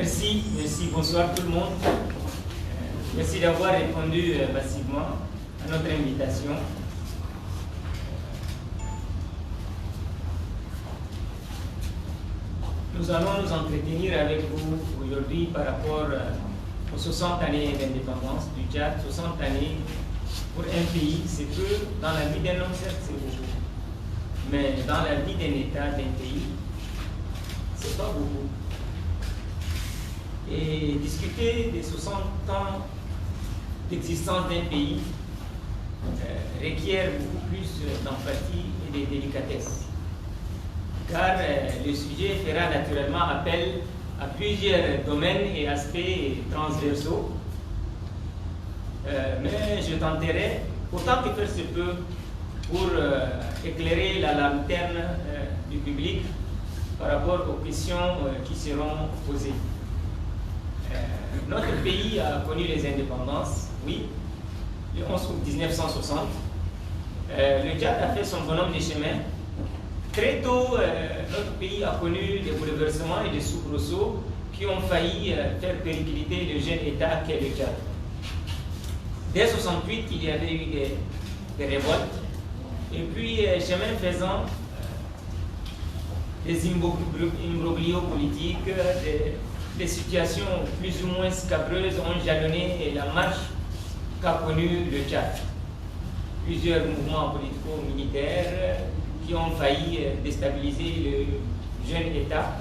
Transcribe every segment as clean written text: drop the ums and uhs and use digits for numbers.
Merci, bonsoir tout le monde. Merci d'avoir répondu massivement à notre invitation. Nous allons nous entretenir avec vous aujourd'hui par rapport aux 60 années d'indépendance du Tchad. 60 années pour un pays, c'est peu. Dans la vie d'un homme, certes, c'est beaucoup. Mais dans la vie d'un État, d'un pays, c'est pas beaucoup. Et discuter des 60 ans d'existence d'un pays requiert beaucoup plus d'empathie et de délicatesse. Car le sujet fera naturellement appel à plusieurs domaines et aspects transversaux. Mais je tenterai, autant que faire se peut, pour éclairer la lanterne du public par rapport aux questions qui seront posées. Notre pays a connu les indépendances, oui, le 11 août 1960. Le Tchad a fait son bonhomme de chemin. Très tôt, notre pays a connu des bouleversements et des soubresauts qui ont failli faire péricliter le jeune État qu'est le Tchad. Dès 1968, il y avait eu des révoltes. Et puis, chemin faisant, des imbroglios politiques, des situations plus ou moins scabreuses ont jalonné la marche qu'a connue le Tchad. Plusieurs mouvements politico-militaires qui ont failli déstabiliser le jeune État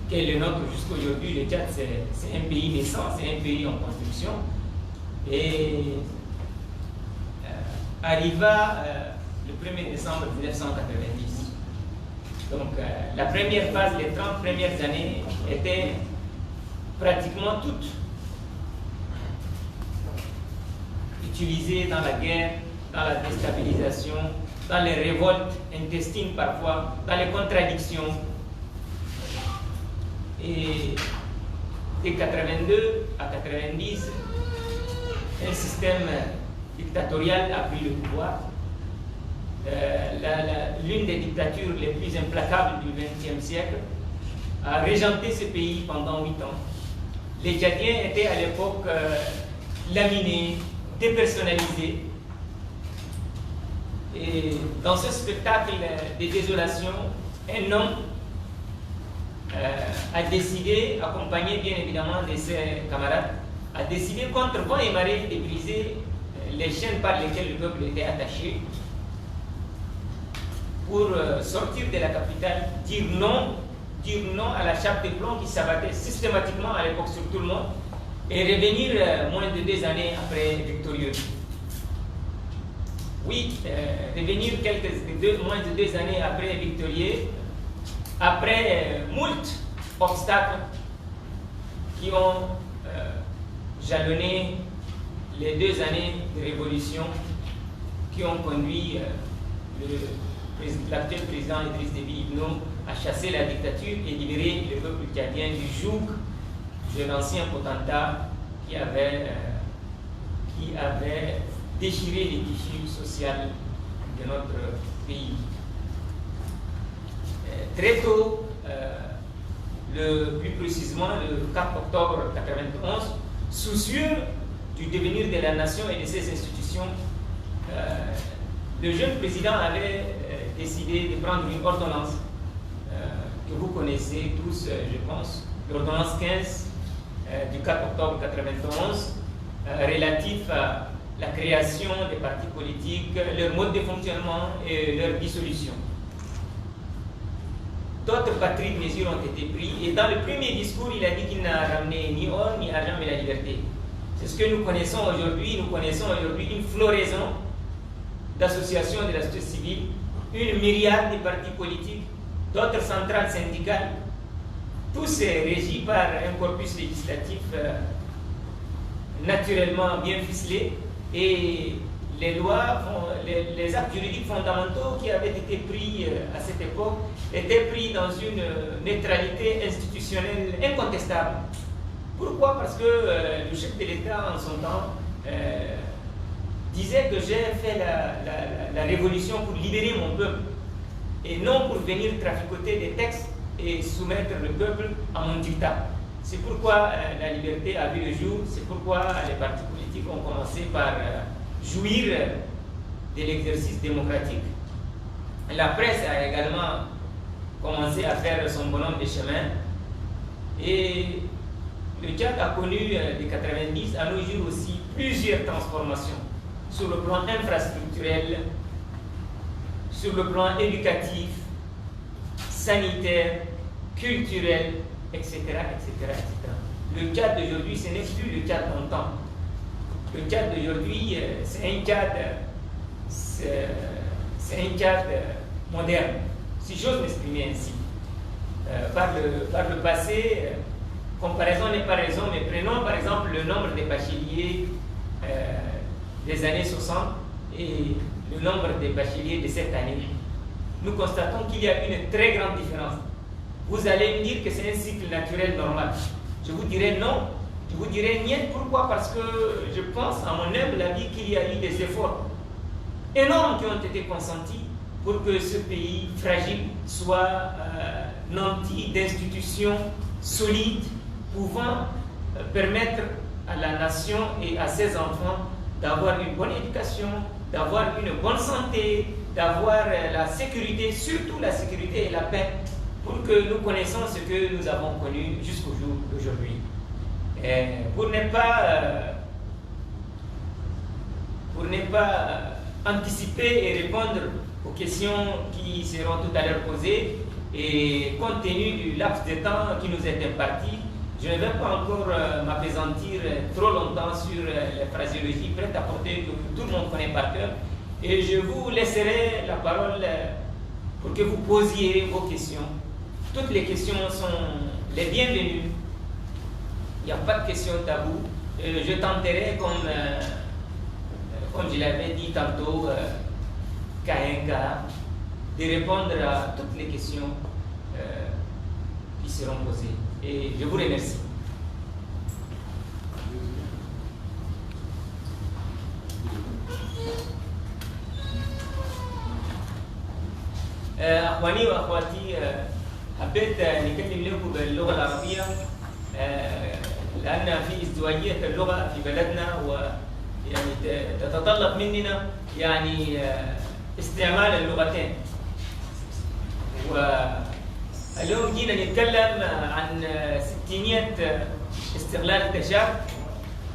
qu'est le nôtre jusqu'aujourd'hui. Le Tchad, c'est un pays naissant, c'est un pays en construction. Et arriva le 1er décembre 1990. Donc la première phase, les 30 premières années, étaient pratiquement toutes utilisées dans la guerre, dans la déstabilisation, dans les révoltes intestines parfois, dans les contradictions. Et de 82 à 90, un système dictatorial a pris le pouvoir. L'une des dictatures les plus implacables du XXe siècle a régenté ce pays pendant 8 ans. Les Tchadiens étaient à l'époque laminés, dépersonnalisés. Et dans ce spectacle de désolation, un homme a décidé, accompagné bien évidemment de ses camarades, a décidé contre vent et marée de briser les chaînes par lesquelles le peuple était attaché pour sortir de la capitale, dire non à la chape de plomb qui s'abattait systématiquement à l'époque sur tout le monde et revenir moins de 2 années après victorieux. Oui, revenir moins de 2 années après victorieux, après moult obstacles qui ont jalonné les 2 années de révolution qui ont conduit l'actuel président Idriss Déby Itno à chasser la dictature et libérer le peuple tchadien du joug de l'ancien potentat qui avait déchiré les tissus sociaux de notre pays. Très tôt, plus précisément le 4 octobre 1991, soucieux du devenir de la nation et de ses institutions, le jeune président avait décidé de prendre une ordonnance que vous connaissez tous, je pense, l'ordonnance 15 du 4 octobre 1991, relatif à la création des partis politiques, leur mode de fonctionnement et leur dissolution. D'autres batteries de mesures ont été prises et dans le premier discours, il a dit qu'il n'a ramené ni or, ni argent, mais la liberté. C'est ce que nous connaissons aujourd'hui. Nous connaissons aujourd'hui une floraison d'associations de la société civile, une myriade de partis politiques, d'autres centrales syndicales, tous régis par un corpus législatif naturellement bien ficelé, et les lois, les actes juridiques fondamentaux qui avaient été pris à cette époque étaient pris dans une neutralité institutionnelle incontestable. Pourquoi? Parce que le chef de l'État en son temps disait que j'ai fait la révolution pour libérer mon peuple et non pour venir traficoter des textes et soumettre le peuple à mon dictat. C'est pourquoi la liberté a vu le jour, c'est pourquoi les partis politiques ont commencé par jouir de l'exercice démocratique. La presse a également commencé à faire son bonhomme de chemin et le Tchad a connu des 90 à nos jours aussi plusieurs transformations sur le plan infrastructurel, sur le plan éducatif, sanitaire, culturel, etc., etc., etc. Le Tchad d'aujourd'hui, ce n'est plus le Tchad d'antan. Le Tchad d'aujourd'hui, c'est un Tchad moderne, si j'ose m'exprimer ainsi. Par le passé, comparaison n'est pas raison, mais prenons par exemple le nombre de bacheliers des années 60 et le nombre de bacheliers de cette année. Nous constatons qu'il y a une très grande différence. Vous allez me dire que c'est un cycle naturel normal. Je vous dirais non. Je vous dirais niet. Pourquoi? Parce que je pense, à mon humble avis, qu'il y a eu des efforts énormes qui ont été consentis pour que ce pays fragile soit nanti d'institutions solides pouvant permettre à la nation et à ses enfants d'avoir une bonne éducation, d'avoir une bonne santé, d'avoir la sécurité, surtout la sécurité et la paix, pour que nous connaissions ce que nous avons connu jusqu'au jour d'aujourd'hui. Pour ne pas anticiper et répondre aux questions qui seront tout à l'heure posées, et compte tenu du laps de temps qui nous est imparti, je ne vais pas encore m'appesantir trop longtemps sur les phraséologies prêtes à porter que tout le monde connaît par cœur. Et je vous laisserai la parole pour que vous posiez vos questions. Toutes les questions sont les bienvenues. Il n'y a pas de questions taboues. Je tenterai, comme je l'avais dit tantôt, cas un cas, de répondre à toutes les questions qui seront posées. Et je vous remercie. أخواني وأخواتي حبيت نكلم لكم باللغة العربية لأن في ازدواجية اللغة في بلدنا ويعني تتطلب مننا يعني استعمال اللغتين. واليوم جينا نتكلم عن ستينية استغلال تشاد،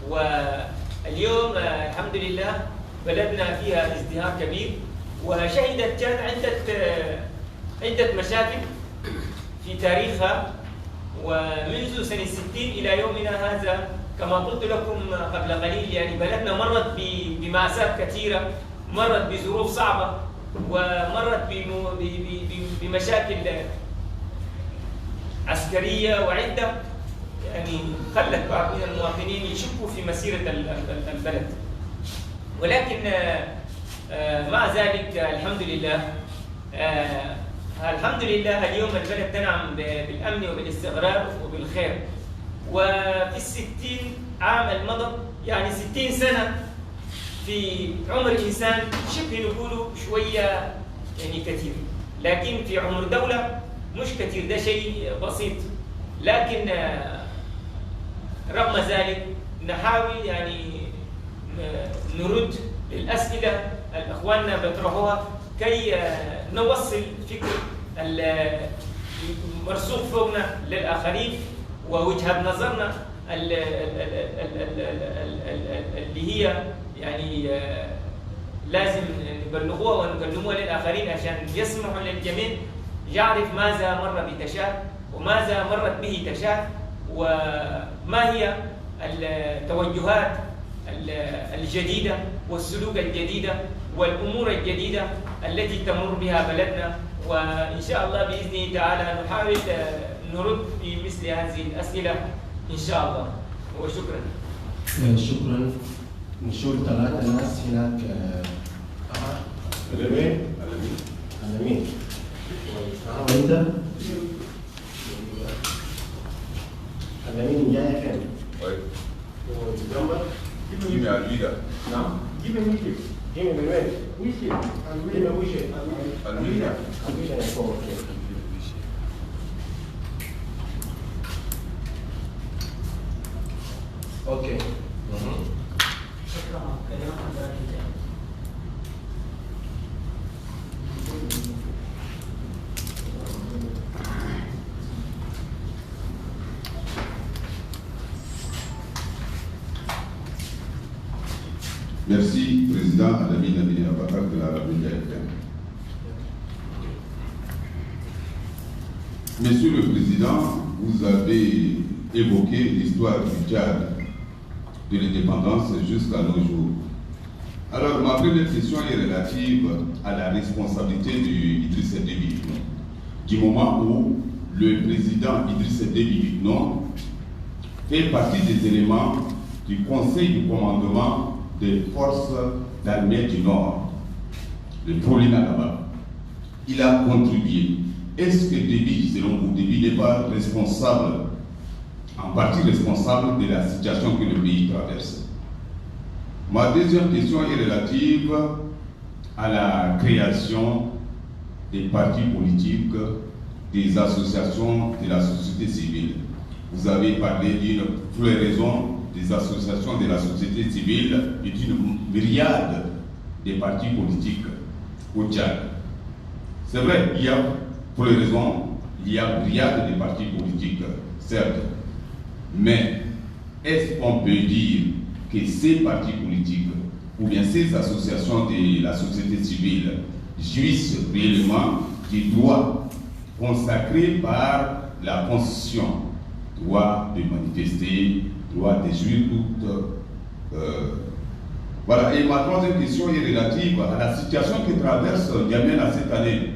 واليوم الحمد لله بلدنا فيها ازدهار كبير، وشهدت تشاد عدة مشاكل في تاريخها، ومنذ سنة 60 إلى يومنا هذا كما قلت لكم قبل قليل يعني بلدنا مرت بمأساة كثيرة، مرت بظروف صعبة، ومرت بمشاكل عسكرية وعدة يعني خلت بعض من المواطنين يشكوا في مسيرة البلد. ولكن مع ذلك الحمد لله اليوم البلد تنعم بالأمن وبالاستقرار وبالخير. وفي 60 عام المضى يعني 60 سنة في عمر الإنسان شبه نقوله شوية يعني كثير، لكن في عمر دولة مش كثير، ده شيء بسيط. لكن رغم ذلك نحاول يعني نرد للأسئلة الأخواننا بيطرحوها كي نوصل فكر المرسوخ فوقنا للآخرين ووجهة نظرنا اللي هي يعني لازم نبلغوها ونقدموها للآخرين عشان يسمحوا للجميع يعرف ماذا مر بتشاد وماذا مرت به تشاد وما هي التوجهات الجديدة والسلوك الجديدة والأمور الجديدة التي تمر بها بلدنا، وإن شاء الله بإذن تعالى نحاول نرد في مثل هذه الأسئلة إن شاء الله. وشكرا. شكرا. نشوف ثلاثة ناس هناك. الأمين. وأنت؟ الأمين جاي فين؟ جنبك؟ جيمي على الفيدا. نعم. جيمي من وين؟ ويشي. الفيدا. Ok. Merci, Président Alamine Abine Abakar de la Média FM. Monsieur le Président, vous avez évoqué l'histoire du Tchad, de l'indépendance jusqu'à nos jours. Alors, ma première question est relative à la responsabilité d'Idriss Déby, du moment où le président Idriss Déby fait partie des éléments du Conseil du commandement des forces d'armée du Nord, le Prolina là-bas. Il a contribué. Est-ce que Déby, selon vous, Déby n'est pas responsable, en partie responsable de la situation que le pays traverse? Ma deuxième question est relative à la création des partis politiques, des associations de la société civile. Vous avez parlé d'une floraison des associations de la société civile et d'une myriade de partis politiques au Tchad. C'est vrai, il y a floraison, il y a myriade de partis politiques, certes, mais est-ce qu'on peut dire que ces partis politiques ou bien ces associations de la société civile jouissent réellement du droit consacré par la Constitution, droit de manifester, droit de jouir toute. Voilà, et ma troisième question est relative à la situation que traverse N'Djamena cette année,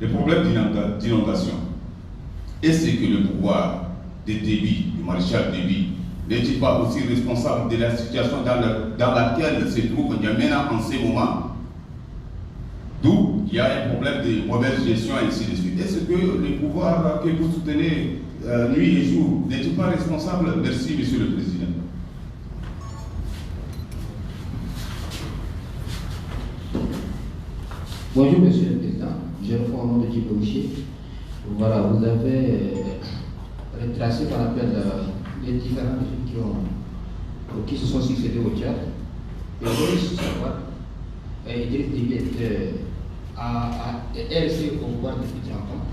le problème d'inondation. Est-ce que le pouvoir de Déby, du maréchal Déby, n'est-il pas aussi responsable de la situation dans laquelle se trouve N'Djamena en ce moment, d'où il y a un problème de mauvaise gestion et ainsi de suite? Est-ce que le pouvoir que vous soutenez nuit et jour n'est-il pas responsable? Merci, Monsieur le Président. Bonjour, Monsieur le Président. Je réponds au nom de Djibo Miché. Voilà, vous avez retracé par appel les différents régimes qui se sont succédés au Tchad. Et vous voulez savoir, Idriss Déby est resté au pouvoir depuis 30 ans.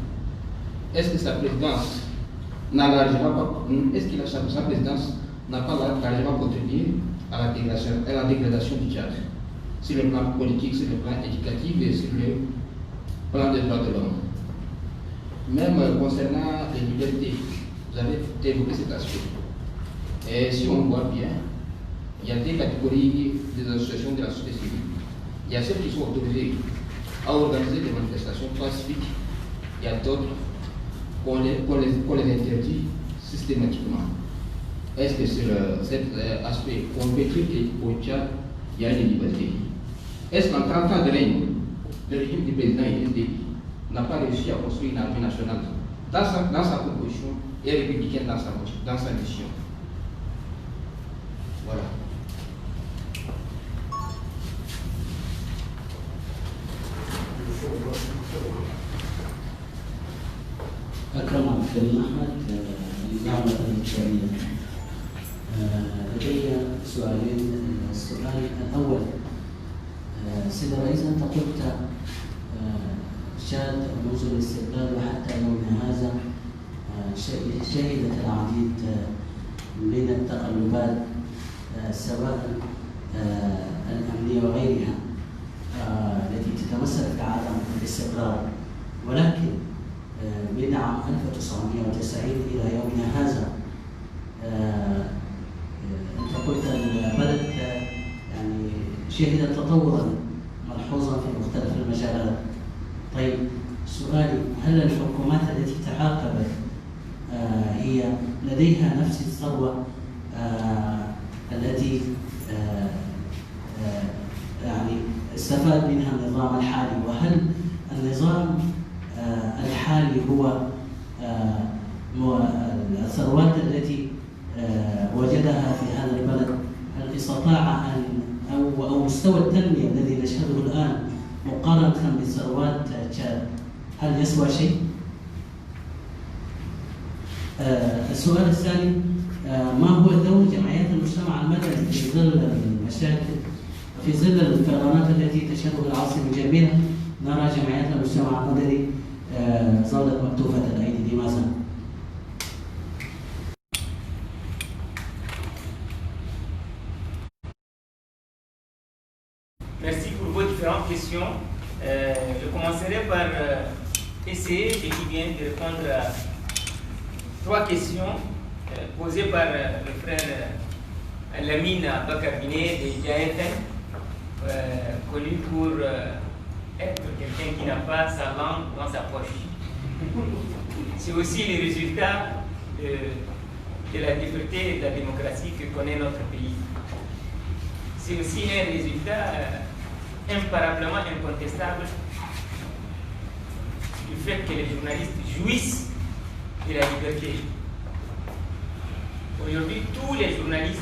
Est-ce que sa présidence n'a largement pas, sa présidence n'a pas largement contribué à la dégradation du Tchad, sur le plan politique, sur le plan éducatif et sur le plan des droits de l'homme? Même concernant les libertés, vous avez évoqué cet aspect. Et si on voit bien, il y a des catégories des associations de la société civile. Il y a celles qui sont autorisées à organiser des manifestations pacifiques. Il y a d'autres qu'on les interdit systématiquement. Est-ce que sur cet aspect, on peut dire qu'au Tchad, il y a une liberté? Est-ce qu'en 30 ans de règne, le régime du président Idriss Déby n'a pas réussi à construire une armée nationale dans sa composition et républicaine dans sa mission? Voilà. أكرم عبد الكريم أحمد الإذاعة الإنشائية. لدي سؤالين. السؤال الأول، سيد الرئيس، أنت قلت شهد منذ الاستقلال وحتى يومنا هذا شهدت العديد من التقلبات سواء الأمنية وغيرها التي تتمثل في عدم الاستقرار، ولكن من عام 1990 إلى يومنا هذا أنت قلت البلد يعني شهدت تطورا ملحوظا في مختلف المجالات. طيب، سؤالي، هل الحكومات التي تعاقبت هي لديها نفس الثروة التي يعني استفاد منها النظام الحالي؟ وهل النظام الحالي هو الثروات التي وجدها في هذا البلد، هل استطاع أن أو مستوى التنمية الذي نشهده الآن مقارنة بثروات تشاد هل يسوى شيء؟ السؤال الثاني ما هو دور جمعيات المجتمع المدني في ظل المشاكل في ظل الفيضانات التي تشهدها العاصمة جميلة؟ نرى جمعيات المجتمع المدني ظلت مكتوفة الأيدي، لماذا؟ Merci pour vos différentes questions. Je commencerai par essayer bien de répondre à 3 questions posées par le frère Lamine Bakarbine de Diafen, connu pour être quelqu'un qui n'a pas sa langue dans sa poche. C'est aussi le résultat de la liberté et de la démocratie que connaît notre pays. C'est aussi un résultat imparablement incontestable du fait que les journalistes jouissent de la liberté. Aujourd'hui, tous les journalistes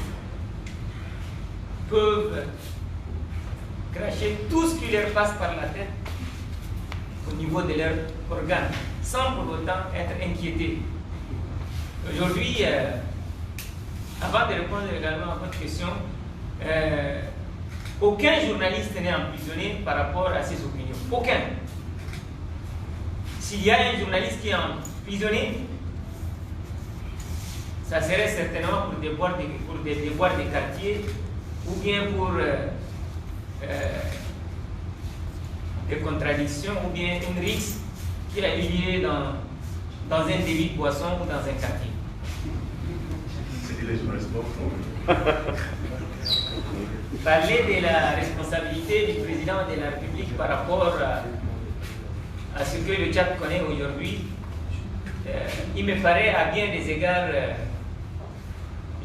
peuvent cracher tout ce qui leur passe par la tête au niveau de leur organe, sans pour autant être inquiétés. Aujourd'hui, avant de répondre également à votre question, aucun journaliste n'est emprisonné par rapport à ses opinions. Aucun. S'il y a un journaliste qui est emprisonné, ça serait certainement pour des déboires de quartier ou bien pour des contradictions ou bien une rixe qui a eu lieu dans un débit de boisson ou dans un quartier. Parler de la responsabilité du président de la République par rapport à ce que le Tchad connaît aujourd'hui, il me paraît à bien des égards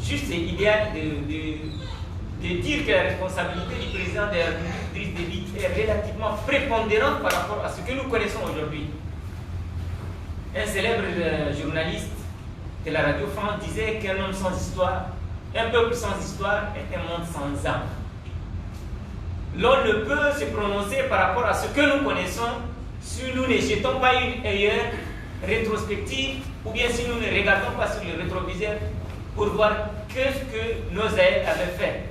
juste et idéal de dire que la responsabilité du président de la République, Driss Déby, est relativement prépondérante par rapport à ce que nous connaissons aujourd'hui. Un célèbre journaliste de la radio France disait qu'un homme sans histoire, un peuple sans histoire est un monde sans âme. L'on ne peut se prononcer par rapport à ce que nous connaissons si nous ne jetons pas une œillère rétrospective ou bien si nous ne regardons pas sur le rétroviseur pour voir qu'est-ce que nos aïeux avaient fait.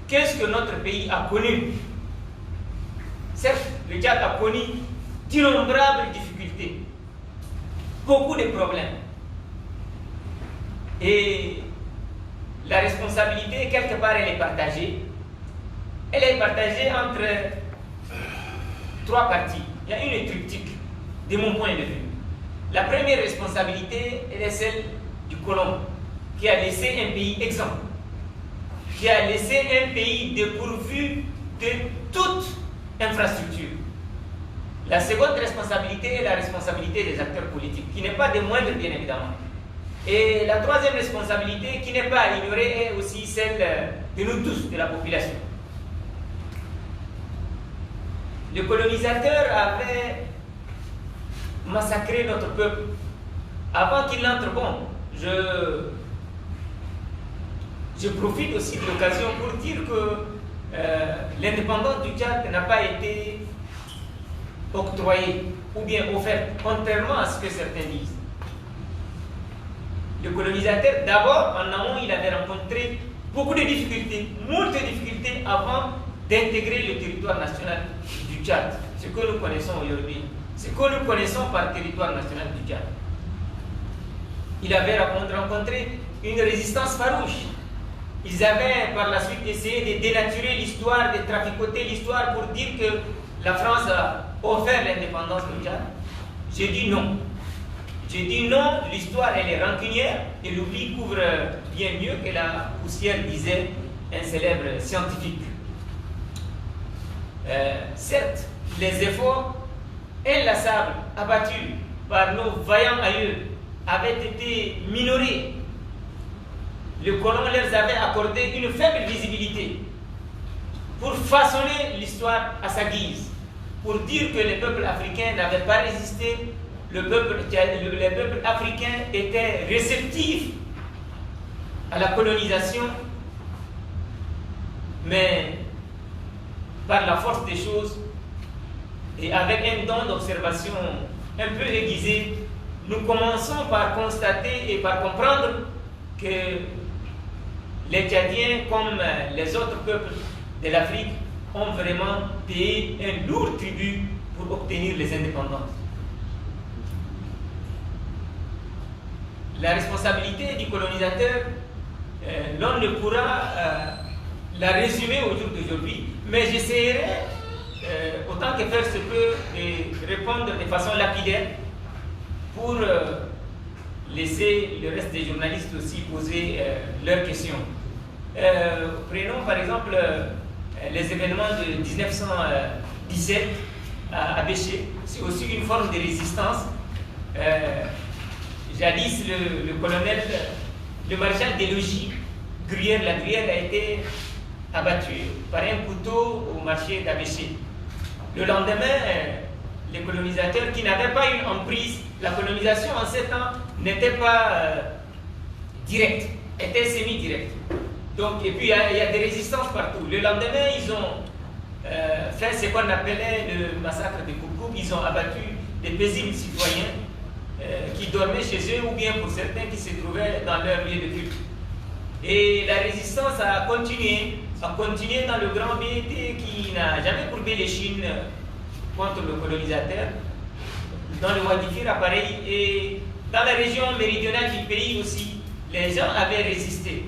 Qu'est-ce que notre pays a connu? Certes, le Tchad a connu d'innombrables difficultés, beaucoup de problèmes. Et la responsabilité, quelque part, elle est partagée. Elle est partagée entre 3 parties. Il y a une triptyque, de mon point de vue. La première responsabilité, elle est celle du colon, qui a laissé un pays exempt, qui a laissé un pays dépourvu de toute infrastructure. La seconde responsabilité est la responsabilité des acteurs politiques, qui n'est pas des moindres, bien évidemment. Et la troisième responsabilité, qui n'est pas à ignorer, est aussi celle de nous tous, de la population. Le colonisateur avait massacré notre peuple. Avant qu'il n'entre, je profite aussi de l'occasion pour dire que l'indépendance du Tchad n'a pas été octroyée ou bien offerte, contrairement à ce que certains disent. Le colonisateur, d'abord, en amont, il avait rencontré beaucoup de difficultés, moult difficultés avant d'intégrer le territoire national du Tchad, ce que nous connaissons aujourd'hui, ce que nous connaissons par territoire national du Tchad. Il avait rencontré une résistance farouche. Ils avaient par la suite essayé de dénaturer l'histoire, de traficoter l'histoire pour dire que la France a offert l'indépendance du Tchad. J'ai dit non. J'ai dit non, l'histoire elle est rancunière et l'oubli couvre bien mieux que la poussière, disait un célèbre scientifique. Certes, les efforts inlassables abattus par nos vaillants aïeux avaient été minorés. Le colon leur avait accordé une faible visibilité pour façonner l'histoire à sa guise, pour dire que les peuples africains n'avaient pas résisté. Les peuples africains étaient réceptifs à la colonisation, mais par la force des choses et avec un don d'observation un peu aiguisé, nous commençons par constater et par comprendre que les Tchadiens, comme les autres peuples de l'Afrique, ont vraiment payé un lourd tribut pour obtenir les indépendances. La responsabilité du colonisateur, l'on ne pourra la résumer au jour d'aujourd'hui, mais j'essaierai, autant que faire se peut, de répondre de façon lapidaire pour laisser le reste des journalistes aussi poser leurs questions. Prenons par exemple les événements de 1917 à Béché. C'est aussi une forme de résistance. Jadis, le colonel, le maréchal des logis, la Gruyère a été abattu par un couteau au marché d'Abéché. Le lendemain, les colonisateurs qui n'avaient pas une emprise, la colonisation en 7 ans n'était pas directe, était semi-directe. Donc, et puis il y a des résistances partout. Le lendemain, ils ont fait ce qu'on appelait le massacre de Koukouk. Ils ont abattu des paisibles citoyens qui dormaient chez eux, ou bien pour certains qui se trouvaient dans leur lieu de culte. Et la résistance a continué dans le grand BT qui n'a jamais courbé les chines contre le colonisateur. Dans le Wadifir, pareil, et dans la région méridionale du pays aussi, les gens avaient résisté.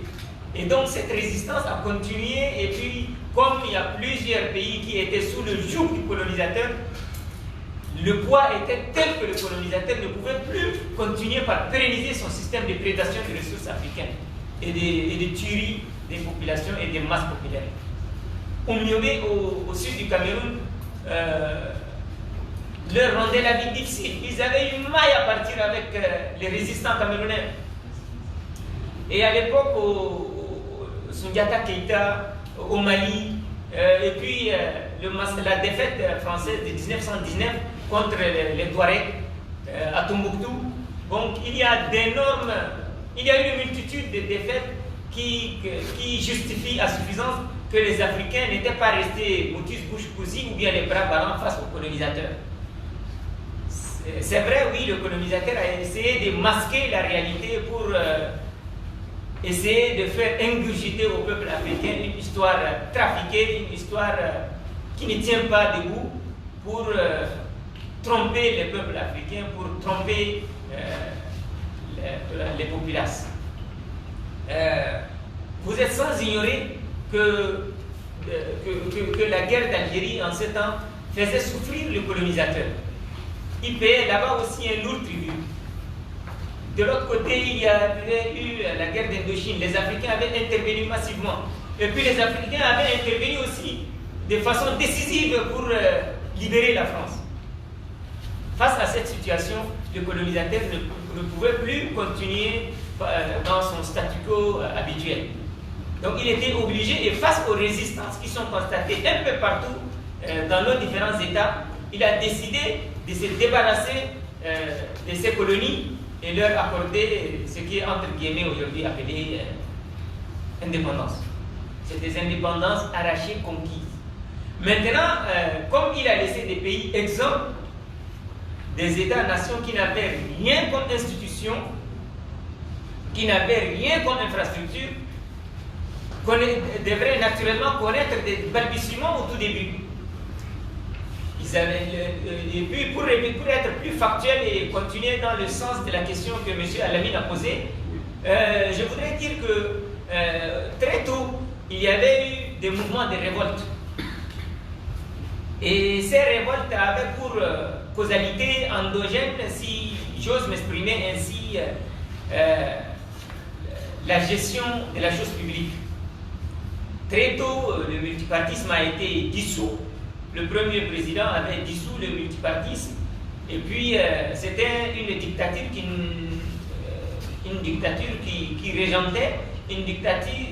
Et donc cette résistance a continué, et puis comme il y a plusieurs pays qui étaient sous le joug du colonisateur, le poids était tel que le colonisateur ne pouvait plus continuer par pérenniser son système de prédation des ressources africaines et de tuerie des populations et des masses populaires. Oumniobé, au sud du Cameroun, leur rendait la vie difficile. Ils avaient une maille à partir avec les résistants camerounais. Et à l'époque, Sundiata Keïta, au Mali, et puis la défaite française de 1919 contre les Touaregs à Tombouctou. Donc il y a une multitude de défaites qui justifient à suffisance que les Africains n'étaient pas restés motus bouche cousue ou bien les bras ballants face aux colonisateurs. C'est vrai, oui, le colonisateur a essayé de masquer la réalité pour essayer de faire ingurgiter au peuple africain une histoire trafiquée, une histoire qui ne tient pas debout, pour tromper les peuples africains, pour tromper les populations. Vous êtes sans ignorer que la guerre d'Algérie en ce temps faisait souffrir le colonisateur. Il payait là-bas aussi un lourd tribut. De l'autre côté, il y avait eu la guerre d'Indochine. Les Africains avaient intervenu massivement. Et puis les Africains avaient intervenu aussi de façon décisive pour libérer la France. Face à cette situation, le colonisateur ne pouvait plus continuer dans son statu quo habituel. Donc il était obligé, et face aux résistances qui sont constatées un peu partout dans nos différents États, il a décidé de se débarrasser de ces colonies et leur accorder ce qui est entre guillemets aujourd'hui appelé indépendance. C'est des indépendances arrachées, conquises. Maintenant, comme il a laissé des pays exempts, des États-nations qui n'avaient rien comme institution, qui n'avaient rien comme infrastructure, qu'on devrait naturellement connaître des balbutiements au tout début. Et puis pour être plus factuel et continuer dans le sens de la question que M. Alamine a posée, je voudrais dire que très tôt, il y avait eu des mouvements de révolte. Et ces révoltes avaient pour causalité endogène, si j'ose m'exprimer ainsi, la gestion de la chose publique. Très tôt, le multipartisme a été dissous. Le premier président avait dissous le multipartisme. Et puis, c'était une dictature qui régentait, une dictature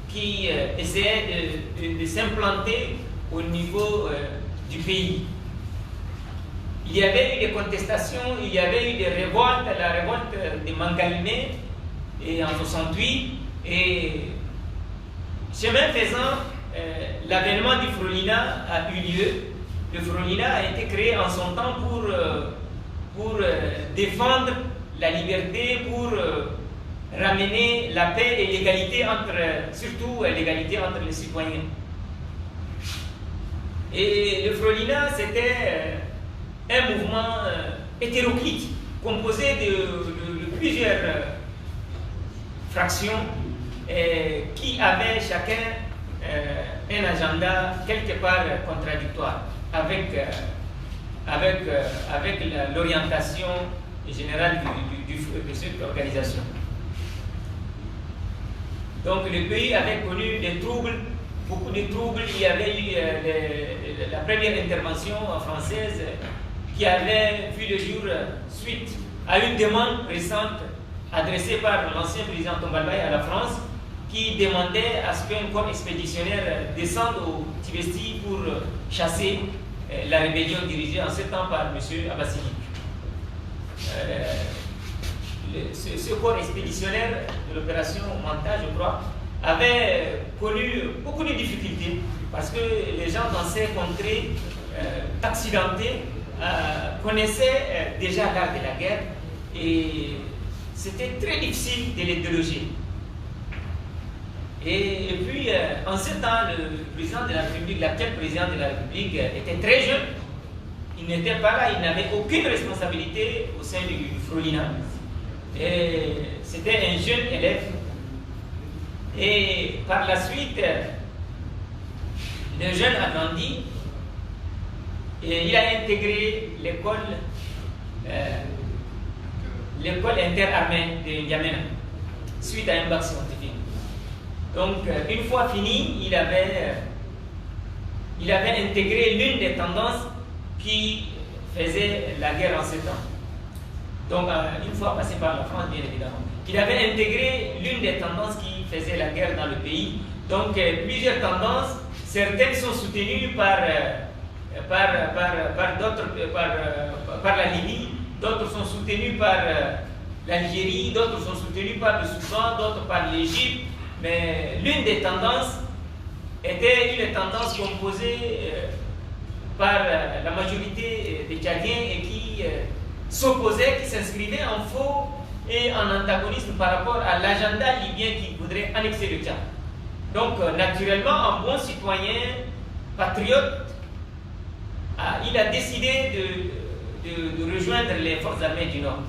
qui essayait de s'implanter au niveau du pays. Il y avait eu des contestations, il y avait eu des révoltes, la révolte de Mangalimé et en 68, et chemin faisant, l'avènement du Frolina a eu lieu. Le Frolina a été créé en son temps pour défendre la liberté, pour ramener la paix et l'égalité surtout l'égalité entre les citoyens. Et le Frolina, c'était un mouvement hétéroclite, composé de plusieurs fractions qui avaient chacun un agenda quelque part contradictoire avec l'orientation générale de cette organisation. Donc le pays avait connu des troubles, beaucoup de troubles. Il y avait eu la première intervention française qui avait vu le jour suite à une demande récente adressée par l'ancien président Tombalbaye à la France, qui demandait à ce qu'un corps expéditionnaire descende au Tibesti pour chasser la rébellion dirigée en ce temps par M. Abassili. Ce corps expéditionnaire de l'opération Manta, je crois, avait connu beaucoup de difficultés parce que les gens dans ces contrées accidentées connaissaient déjà l'art de la guerre et c'était très difficile de les déloger. Et puis, en ce temps, le président de la République, l'actuel président de la République, était très jeune. Il n'était pas là, il n'avait aucune responsabilité au sein du Frolina. Et c'était un jeune élève. Et par la suite, le jeune a grandi et il a intégré l'école interarmée de N'Djamena suite à un bac scientifique. Donc, une fois fini, il avait intégré l'une des tendances qui faisait la guerre en ce temps. Donc, une fois passé par la France, bien évidemment. Il avait intégré l'une des tendances qui faisait la guerre dans le pays. Donc, plusieurs tendances, certaines sont soutenues par la Libye, d'autres sont soutenues par l'Algérie, d'autres sont soutenues par le Soudan, d'autres par l'Égypte. Mais l'une des tendances était une tendance composée par la majorité des Tchadiens et qui s'opposait, qui s'inscrivait en faux et en antagonisme par rapport à l'agenda libyen qui voudrait annexer le Tchad. Donc, naturellement, un bon citoyen patriote, il a décidé de rejoindre les forces armées du Nord.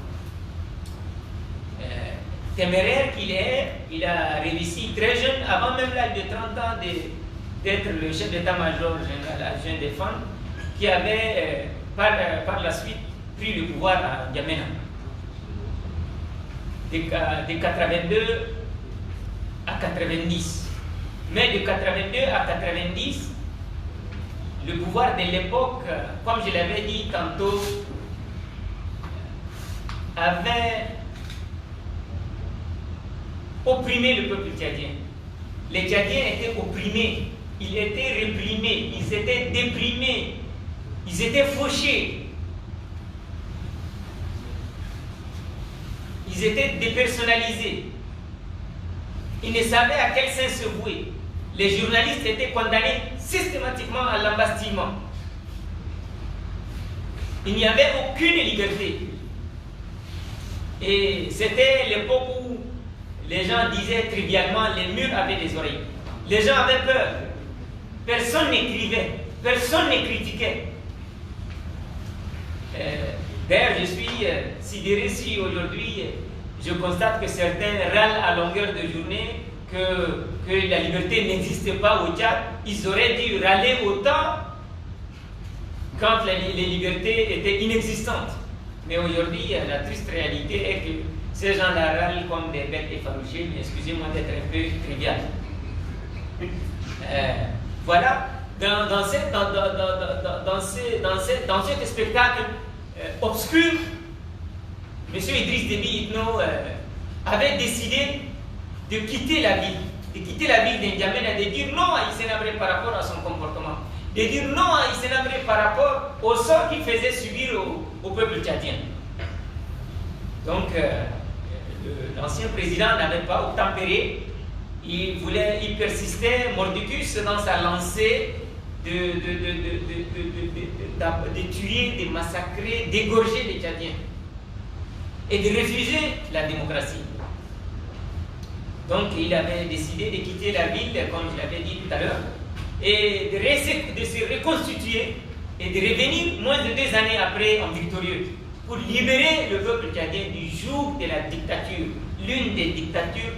Téméraire qu'il est, il a réussi très jeune, avant même l'âge de 30 ans, d'être le chef d'état-major général adjoint des femmes, qui avait par la suite pris le pouvoir à N'Djamena. De 82 à 90. Mais de 82 à 90, le pouvoir de l'époque, comme je l'avais dit tantôt, avait opprimé le peuple tchadien. Les Tchadiens étaient opprimés, ils étaient réprimés, ils étaient déprimés, ils étaient fauchés, ils étaient dépersonnalisés. Ils ne savaient à quel sein se vouer. Les journalistes étaient condamnés systématiquement à l'embastillement. Il n'y avait aucune liberté. Et c'était l'époque où les gens disaient trivialement, les murs avaient des oreilles. Les gens avaient peur. Personne n'écrivait, personne ne critiquait. D'ailleurs, je suis sidéré si aujourd'hui je constate que certains râlent à longueur de journée que la liberté n'existait pas au Tchad. Ils auraient dû râler autant quand les libertés étaient inexistantes. Mais aujourd'hui, la triste réalité est que ces gens-là râlent comme des bêtes effarouchées, mais excusez-moi d'être un peu trivial. Voilà, dans ce spectacle obscur, M. Idriss Déby Itno avait décidé de quitter la ville de N'Djamena, de dire non à Hissène Habré par rapport à son comportement, de dire non à Hissène Habré par rapport au sort qu'il faisait subir au peuple tchadien. Donc, l'ancien président n'avait pas obtempéré, il persistait mordicus dans sa lancée de tuer, de massacrer, d'égorger les Tchadiens. et de refuser la démocratie. Donc il avait décidé de quitter la ville, comme je l'avais dit tout à l'heure, et de se reconstituer et de revenir moins de 2 années après en victorieux pour libérer le peuple tchadien du joug de la dictature, l'une des dictatures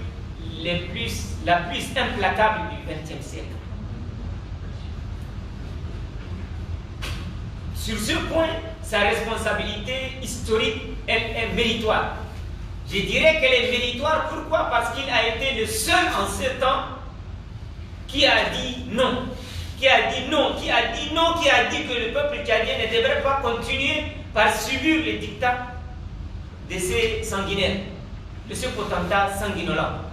la plus implacable du XXe siècle. Sur ce point, sa responsabilité historique, elle est méritoire. Je dirais qu'elle est méritoire, pourquoi? Parce qu'il a été le seul en ce temps qui a dit non, qui a dit non, qui a dit non, qui a dit que le peuple tchadien ne devrait pas continuer par subir les dictats de ces sanguinaires, de ce potentat sanguinolent.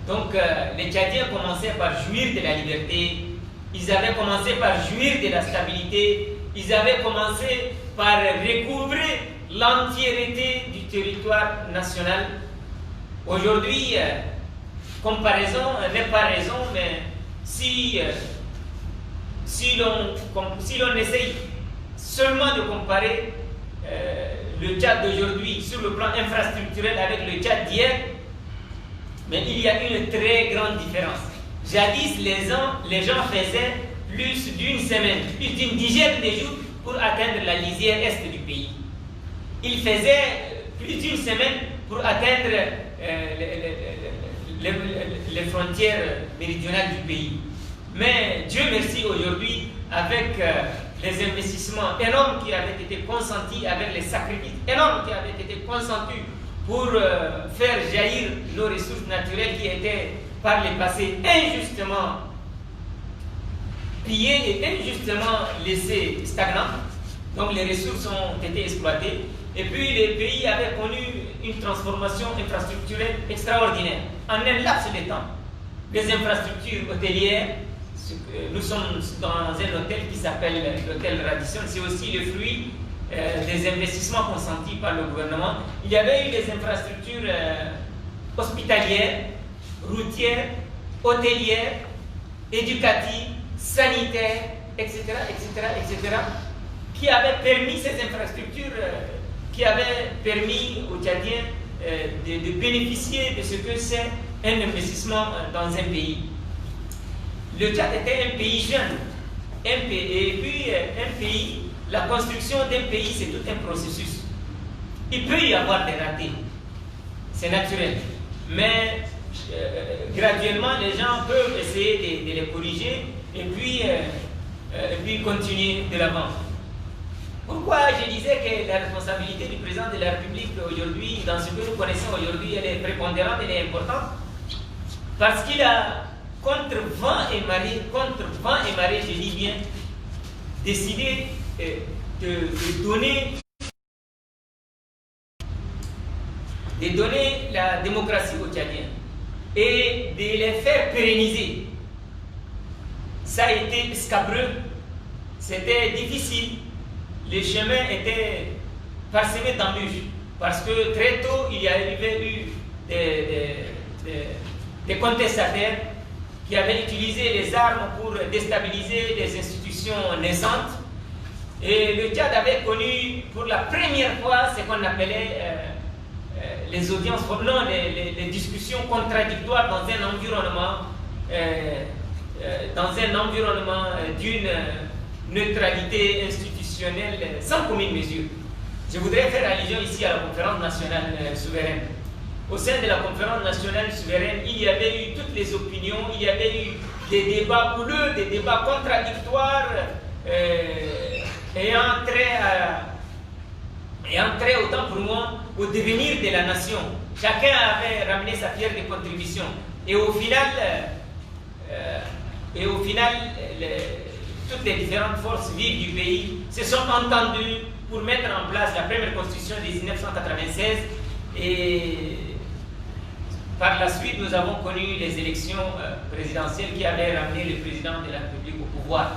Donc les Tchadiens commençaient par jouir de la liberté, ils avaient commencé par jouir de la stabilité, ils avaient commencé par recouvrer l'entièreté du territoire national. Aujourd'hui, comparaison n'est pas raison, mais si l'on essaye seulement de comparer le Tchad d'aujourd'hui sur le plan infrastructurel avec le Tchad d'hier, mais il y a une très grande différence. Jadis, les gens faisaient plus d'une semaine, plus d'une dizaine de jours pour atteindre la lisière est du pays. Ils faisaient plus d'une semaine pour atteindre les frontières méridionales du pays. Mais Dieu merci, aujourd'hui, avec les investissements énormes qui avaient été consentis, avec les sacrifices énormes qui avaient été consentis pour faire jaillir nos ressources naturelles qui étaient par le passé injustement pillées et injustement laissées stagnantes. Donc les ressources ont été exploitées. Et puis le pays avait connu une transformation infrastructurelle extraordinaire. En un laps de temps, les infrastructures hôtelières, nous sommes dans un hôtel qui s'appelle l'hôtel Radisson, c'est aussi le fruit des investissements consentis par le gouvernement. Il y avait eu des infrastructures hospitalières, routières, hôtelières, éducatives, sanitaires, etc., etc., etc., qui avaient permis ces infrastructures, qui avaient permis aux Tchadiens de bénéficier de ce que c'est un investissement dans un pays. Le Tchad était un pays jeune, et puis un pays, la construction d'un pays, c'est tout un processus. Il peut y avoir des ratés, c'est naturel, mais graduellement, les gens peuvent essayer de les corriger et puis continuer de l'avant. Pourquoi je disais que la responsabilité du président de la République aujourd'hui, dans ce que nous connaissons aujourd'hui, elle est prépondérante, elle est importante? Parce qu'il a, contre vent et marée, je dis bien, décidé de donner la démocratie aux Tchadiens et de les faire pérenniser. Ça a été scabreux, c'était difficile, les chemins étaient parsemés d'embûches, parce que très tôt, il y avait eu des contestataires qui avaient utilisé les armes pour déstabiliser les institutions naissantes. Et le Tchad avait connu pour la première fois ce qu'on appelait les audiences, non, les discussions contradictoires dans un environnement d'une neutralité institutionnelle sans commune mesure. Je voudrais faire allusion ici à la conférence nationale souveraine. Au sein de la conférence nationale souveraine, il y avait eu toutes les opinions, il y avait eu des débats houleux, des débats contradictoires, ayant trait autant pour moi au devenir de la nation. Chacun avait ramené sa pierre de contribution. Et au final, toutes les différentes forces vives du pays se sont entendues pour mettre en place la première constitution de 1996. Et par la suite, nous avons connu les élections présidentielles qui avaient ramené le président de la République au pouvoir.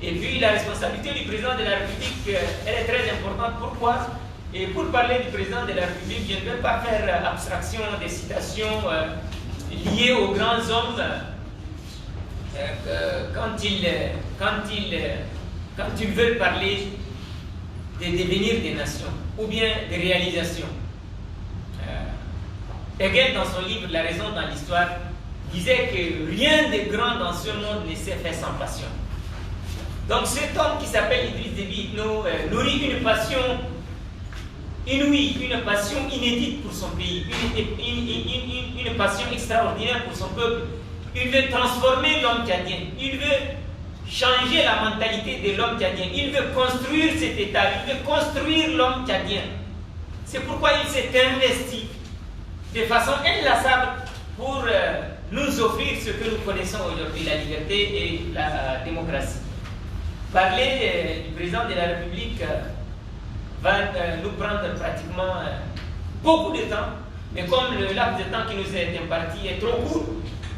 Et puis la responsabilité du président de la République, elle est très importante. Pourquoi? Et pour parler du président de la République, je ne vais pas faire abstraction des citations liées aux grands hommes quand ils veulent parler des devenirs des nations, ou bien des réalisations. Hegel, dans son livre La raison dans l'histoire, disait que rien de grand dans ce monde ne s'est fait sans passion. Donc cet homme qui s'appelle Idriss Déby Itno nourrit une passion inouïe, une passion inédite pour son pays, une passion extraordinaire pour son peuple. Il veut transformer l'homme tchadien, il veut changer la mentalité de l'homme tchadien, il veut construire cet État, il veut construire l'homme tchadien. C'est pourquoi il s'est investi de façon inlassable pour nous offrir ce que nous connaissons aujourd'hui, la liberté et la démocratie. Parler du président de la République va nous prendre pratiquement beaucoup de temps, mais comme le laps de temps qui nous est imparti est trop court,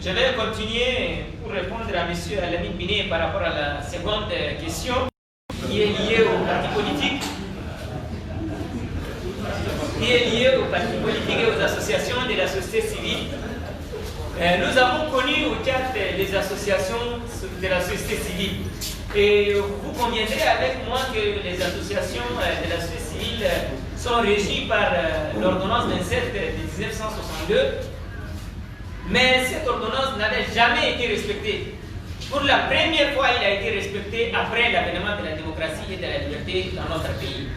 je vais continuer pour répondre à M. Alamine Biné par rapport à la seconde question qui est liée aux partis politiques. Et aux associations de la société civile. Nous avons connu au Tchad les associations de la société civile. Et vous conviendrez avec moi que les associations de la société civile sont régies par l'ordonnance 27 de 1962. Mais cette ordonnance n'avait jamais été respectée. Pour la première fois, il a été respecté après l'avènement de la démocratie et de la liberté dans notre pays.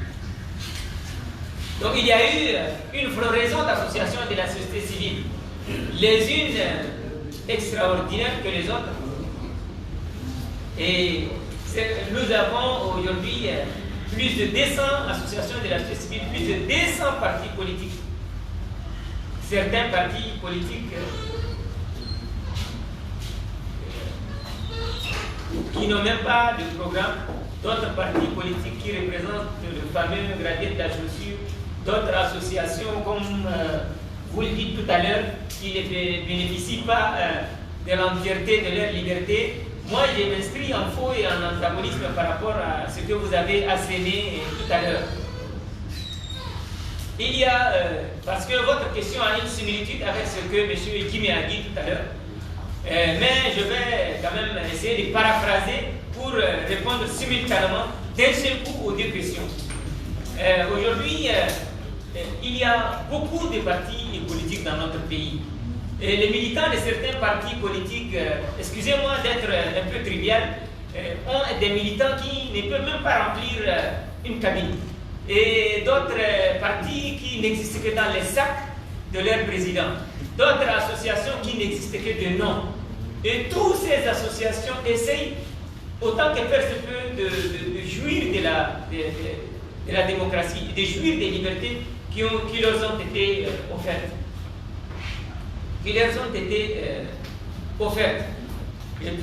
Donc il y a eu une floraison d'associations de la société civile, les unes extraordinaires que les autres. Et nous avons aujourd'hui plus de 200 associations de la société civile, plus de 200 partis politiques. Certains partis politiques qui n'ont même pas de programme, d'autres partis politiques qui représentent le fameux gradué de la chaussure, d'autres associations, comme vous le dites tout à l'heure, qui ne bénéficient pas de l'entièreté de leur liberté. Moi, je m'inscris en faux et en antagonisme par rapport à ce que vous avez asséné tout à l'heure. Il y a, parce que votre question a une similitude avec ce que M. Kimi a dit tout à l'heure, mais je vais quand même essayer de paraphraser pour répondre simultanément d'un seul coup aux deux questions. Aujourd'hui, il y a beaucoup de partis politiques dans notre pays. Et les militants de certains partis politiques, excusez-moi d'être un peu trivial, ont des militants qui ne peuvent même pas remplir une cabine. Et d'autres partis qui n'existent que dans les sacs de leur président. D'autres associations qui n'existent que de nom. Et toutes ces associations essayent, autant que faire se peut, de jouir de la démocratie, de jouir des libertés qui leur ont été offertes. Et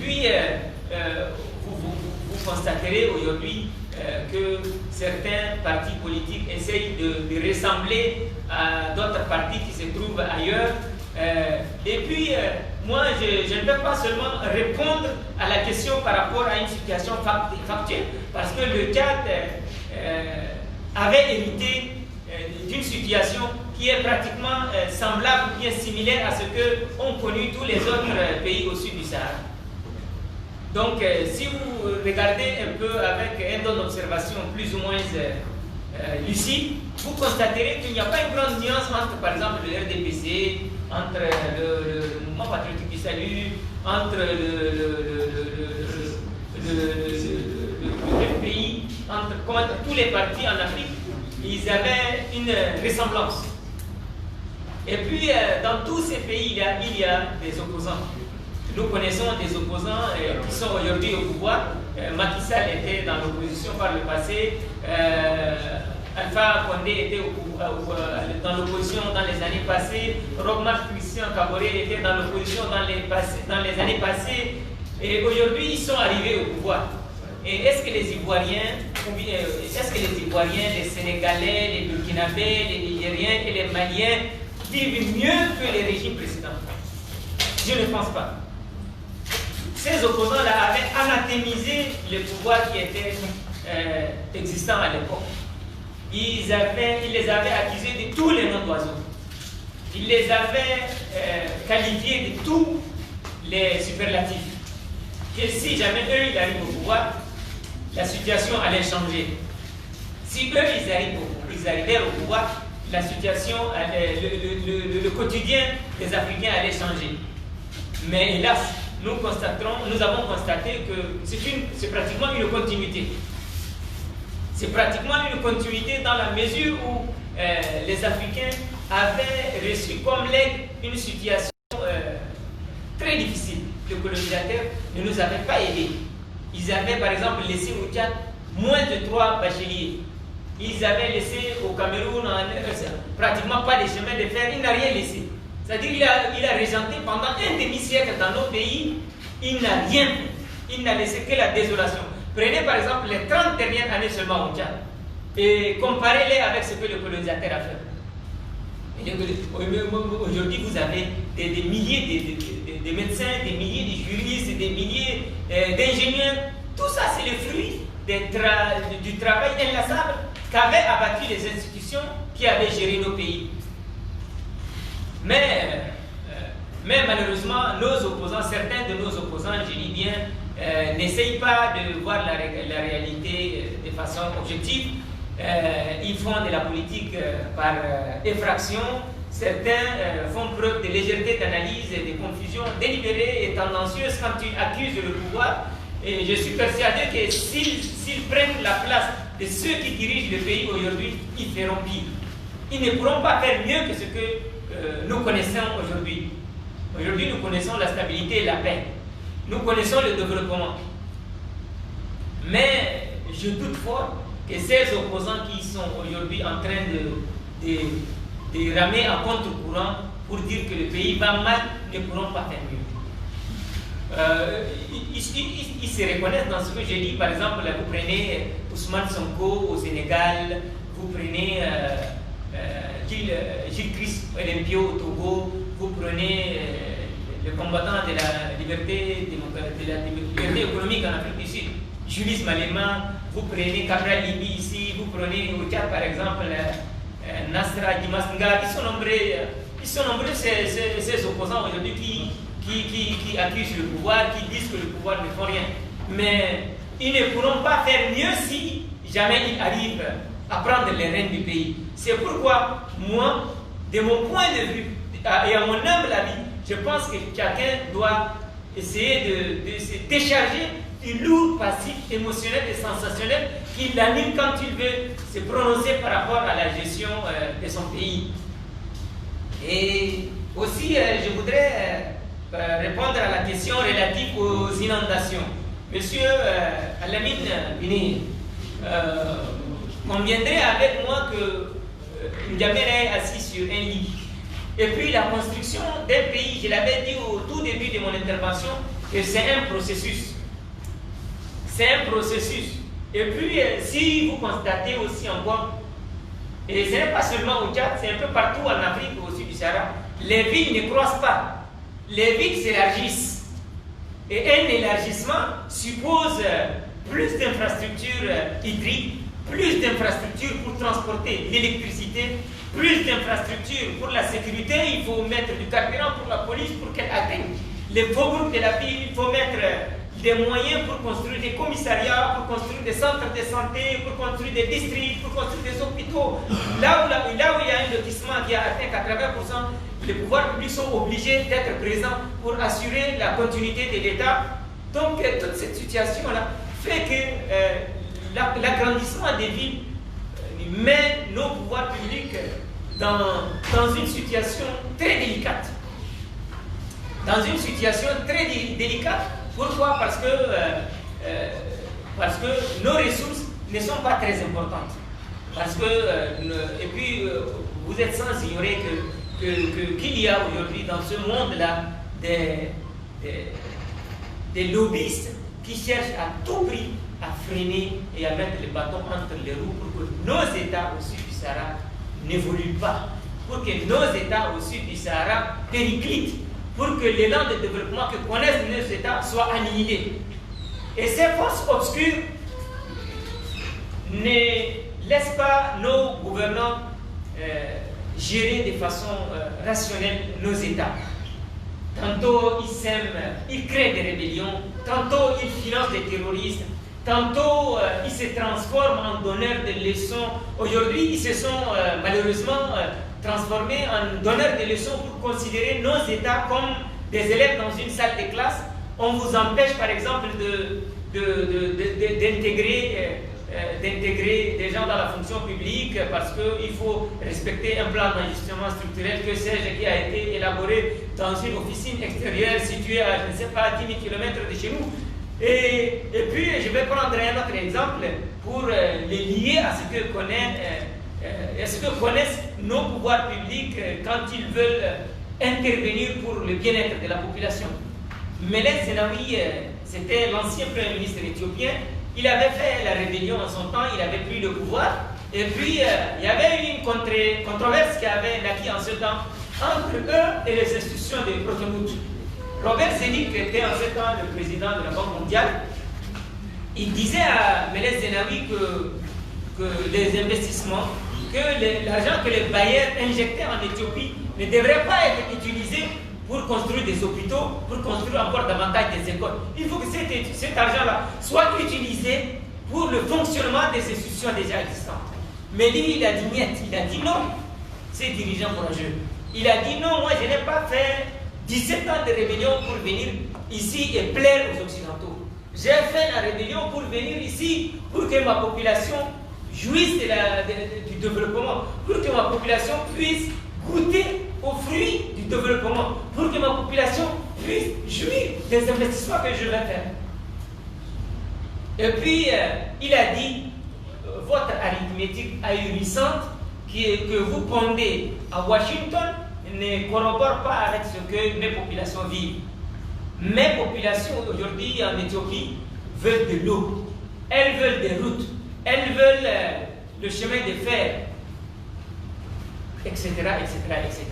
puis, vous constaterez aujourd'hui que certains partis politiques essayent de ressembler à d'autres partis qui se trouvent ailleurs. Et puis, moi, je ne peux pas seulement répondre à la question par rapport à une situation factuelle, parce que le Tchad avait hérité d'une situation qui est pratiquement semblable, bien similaire à ce que ont connu tous les autres pays au sud du Sahara. Donc, si vous regardez un peu avec un don d'observation plus ou moins lucide, vous constaterez qu'il n'y a pas une grande nuance entre, par exemple, le RDPC, entre le Mouvement Patriotique du Salut, entre le FPI, entre tous les partis en Afrique. Ils avaient une ressemblance. Et puis, dans tous ces pays, il y a des opposants. Nous connaissons des opposants qui sont aujourd'hui au pouvoir. Macky Sall était dans l'opposition par le passé. Alpha Condé était dans l'opposition dans les années passées. Roch-Marc Christian Kaboré était dans l'opposition dans les années passées. Et aujourd'hui, ils sont arrivés au pouvoir. Et est-ce que les Ivoiriens, les Sénégalais, les Burkinabés, les Nigériens et les Maliens vivent mieux que les régimes précédents? Je ne pense pas. Ces opposants-là avaient anathémisé le pouvoir qui était existant à l'époque. Ils les avaient accusés de tous les noms d'oiseaux. Ils les avaient qualifiés de tous les superlatifs. Que si jamais eux ils arrivent au pouvoir, la situation allait changer. Si eux, ils arrivaient au pouvoir, la situation, le quotidien des Africains allait changer. Mais hélas, nous avons constaté que c'est pratiquement une continuité. C'est pratiquement une continuité dans la mesure où les Africains avaient reçu comme legs une situation très difficile. Le colonisateur ne nous avait pas aidés. Ils avaient par exemple laissé au Tchad moins de 3 bacheliers. Ils avaient laissé au Cameroun pratiquement pas de chemin de fer. Il n'a rien laissé. C'est-à-dire qu'il a régenté pendant un demi-siècle dans nos pays. Il n'a rien fait. Il n'a laissé que la désolation. Prenez par exemple les 30 dernières années seulement au Tchad et comparez-les avec ce que le colonisateur a fait. Aujourd'hui, vous avez des milliers de médecins, des milliers de juristes, des milliers d'ingénieurs. Tout ça, c'est le fruit du travail inlassable qu'avaient abattu les institutions qui avaient géré nos pays. Mais malheureusement, certains de nos opposants, je dis bien, n'essayent pas de voir la réalité de façon objective. Ils font de la politique par effraction. Certains font preuve de légèreté d'analyse et de confusion délibérée et tendancieuse quand ils accusent le pouvoir. Et je suis persuadé que s'ils prennent la place de ceux qui dirigent le pays aujourd'hui, ils feront pire. Ils ne pourront pas faire mieux que ce que nous connaissons aujourd'hui. Aujourd'hui, nous connaissons la stabilité et la paix. Nous connaissons le développement. Mais je doute fort que ces opposants qui sont aujourd'hui en train de ramer à contre-courant pour dire que le pays va mal ne pourront pas faire mieux. Ils se reconnaissent dans ce que j'ai dit. Par exemple, vous prenez Ousmane Sonko au Sénégal, vous prenez Gilles Christ Olympio au Togo, vous prenez le combattant de la liberté économique en Afrique du Sud, Julius Malema, vous prenez Cabral Libi ici, vous prenez au Tchad par exemple Nasra Dimasnga. Ils sont nombreux ces opposants aujourd'hui qui accusent le pouvoir, qui disent que le pouvoir ne fait rien. Mais ils ne pourront pas faire mieux si jamais ils arrivent à prendre les rênes du pays. C'est pourquoi moi, de mon point de vue et à mon humble avis, je pense que chacun doit essayer de se décharger du lourd passif émotionnel et sensationnel qui l'anime quand il veut se prononcer par rapport à la gestion de son pays. Et aussi, je voudrais répondre à la question relative aux inondations. Monsieur Alamine Bini, conviendrait avec moi que N'Djamena est assis sur un lit. Et puis la construction d'un pays, je l'avais dit au tout début de mon intervention, que c'est un processus. C'est un processus. Et puis, si vous constatez aussi encore, et ce n'est pas seulement au Tchad, c'est un peu partout en Afrique, au sud du Sahara, les villes ne croissent pas. Les villes s'élargissent. Et un élargissement suppose plus d'infrastructures hydriques, plus d'infrastructures pour transporter l'électricité, plus d'infrastructures pour la sécurité. Il faut mettre du carburant pour la police pour qu'elle atteigne les faubourgs de la ville. Il faut mettre des moyens pour construire des commissariats, pour construire des centres de santé, pour construire des districts, pour construire des hôpitaux. Là où il y a un lotissement qui a atteint 80%, les pouvoirs publics sont obligés d'être présents pour assurer la continuité de l'État. Donc toute cette situation-là fait que l'agrandissement des villes met nos pouvoirs publics dans une situation très délicate. Dans une situation très délicate. Pourquoi? Parce que nos ressources ne sont pas très importantes. Et puis, vous êtes sans ignorer qu'il y a aujourd'hui dans ce monde-là des lobbyistes qui cherchent à tout prix à freiner et à mettre les bâtons entre les roues pour que nos États au sud du Sahara n'évoluent pas, pour que nos États au sud du Sahara périclitent, pour que l'élan de développement que connaissent nos États soit annihilé. Et ces forces obscures ne laissent pas nos gouvernants gérer de façon rationnelle nos États. Tantôt ils sèment, ils créent des rébellions, tantôt ils financent des terroristes, tantôt ils se transforment en donneurs de leçons. Aujourd'hui, ils se sont malheureusement transformés en donneurs de leçons pour considérer nos États comme des élèves dans une salle de classe. On vous empêche par exemple d'intégrer des gens dans la fonction publique parce qu'il faut respecter un plan d'ajustement structurel, que sais-je, qui a été élaboré dans une officine extérieure située à, je ne sais pas, 10 000 km de chez nous. Et puis, je vais prendre un autre exemple pour les lier à ce que connaissent nos pouvoirs publics quand ils veulent intervenir pour le bien-être de la population. Meles Zenawi, c'était l'ancien Premier ministre éthiopien. Il avait fait la rébellion en son temps, il avait pris le pouvoir. Et puis, il y avait eu une controverse qui avait naquit en ce temps entre eux et les institutions de Bretton Woods. Robert Zedik, qui était en ce temps le président de la Banque mondiale, il disait à Meles Zenawi que les investissements, que l'argent que les bailleurs injectaient en Éthiopie ne devrait pas être utilisé pour construire des hôpitaux, pour construire encore davantage des écoles. Il faut que cet argent-là soit utilisé pour le fonctionnement des institutions déjà existantes. Mais lui, il a dit niet, il a dit non, ces dirigeants courageux. Il a dit non, moi je n'ai pas fait 17 ans de rébellion pour venir ici et plaire aux Occidentaux. J'ai fait la rébellion pour venir ici, pour que ma population jouisse du développement, pour que ma population puisse goûter aux fruits du développement, pour que ma population puisse jouir des investissements que je vais faire. Et puis, il a dit, votre arithmétique ahurissante que vous pondez à Washington ne corrobore pas avec ce que mes populations vivent. Mes populations aujourd'hui en Éthiopie veulent de l'eau, elles veulent des routes, elles veulent le chemin de fer, etc., etc., etc.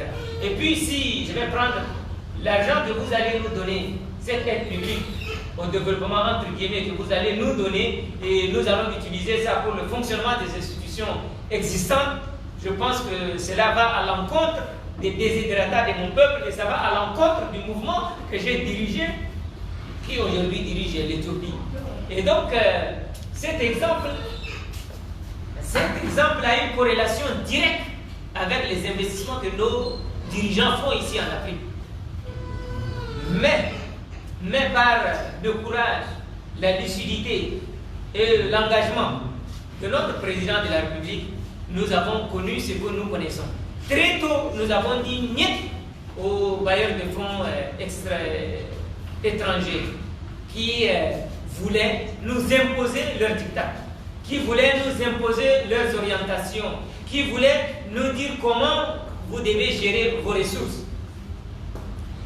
Et puis si je vais prendre l'argent que vous allez nous donner, cette aide publique au développement entre guillemets que vous allez nous donner, et nous allons utiliser ça pour le fonctionnement des institutions existantes, je pense que cela va à l'encontre des desiderata de mon peuple et ça va à l'encontre du mouvement que j'ai dirigé, qui aujourd'hui dirige l'Éthiopie. Et donc, cet exemple a une corrélation directe avec les investissements que nos dirigeants font ici en Afrique. Mais par le courage, la lucidité et l'engagement de notre président de la République, nous avons connu ce que nous connaissons. Très tôt, nous avons dit niet aux bailleurs de fonds étrangers qui voulaient nous imposer leurs dictats, qui voulaient nous imposer leurs orientations, qui voulaient nous dire comment vous devez gérer vos ressources.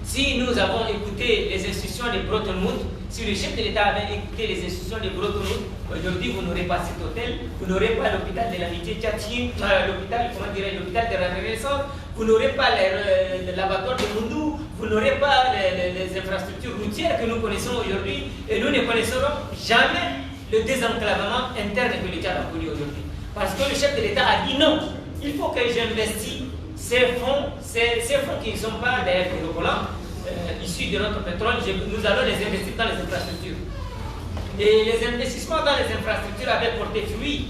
Si nous avons écouté les instructions de Bretton Woods, si le chef de l'État avait écouté les instructions de Bretton Woods, aujourd'hui vous n'aurez pas cet hôtel, vous n'aurez pas l'hôpital de l'amitié Tchatchine, l'hôpital de la Renaissance, vous n'aurez pas l'abattoir de Mundou, vous n'aurez pas les infrastructures routières que nous connaissons aujourd'hui, et nous ne connaisserons jamais le désenclavement interne que le Tchad a connu aujourd'hui. Parce que le chef de l'État a dit non, il faut que j'investisse ces fonds qui ne sont pas des volants, issus de notre pétrole, nous allons les investir dans les infrastructures. Et les investissements dans les infrastructures avaient porté fruit.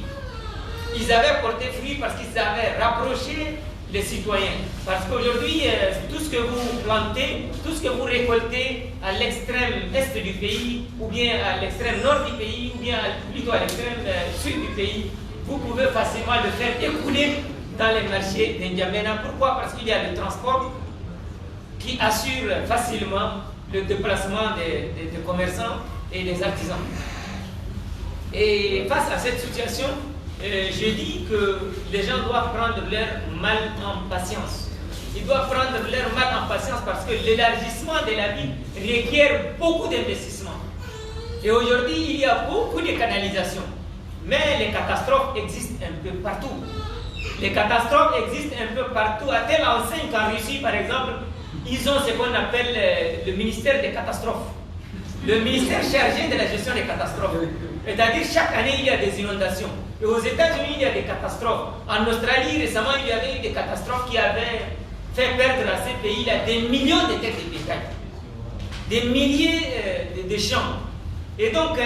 Ils avaient porté fruit parce qu'ils avaient rapproché les citoyens. Parce qu'aujourd'hui, tout ce que vous plantez, tout ce que vous récoltez à l'extrême est du pays, ou bien à l'extrême nord du pays, ou bien plutôt à l'extrême sud du pays, vous pouvez facilement le faire écouler dans les marchés d'Indiamena. Pourquoi? Parce qu'il y a le transport qui assure facilement le déplacement des commerçants et des artisans. Et face à cette situation, je dis que les gens doivent prendre leur mal en patience. Ils doivent prendre leur mal en patience parce que l'élargissement de la ville requiert beaucoup d'investissements. Et aujourd'hui, il y a beaucoup de canalisations. Mais les catastrophes existent un peu partout. Les catastrophes existent un peu partout, à telle enseigne qu'en Russie, par exemple, ils ont ce qu'on appelle le ministère des catastrophes. Le ministère chargé de la gestion des catastrophes. C'est-à-dire, chaque année, il y a des inondations. Et aux États-Unis, il y a des catastrophes. En Australie, récemment, il y avait eu des catastrophes qui avaient fait perdre à ces pays-là des millions de têtes de bétail. Des milliers de champs. Et donc,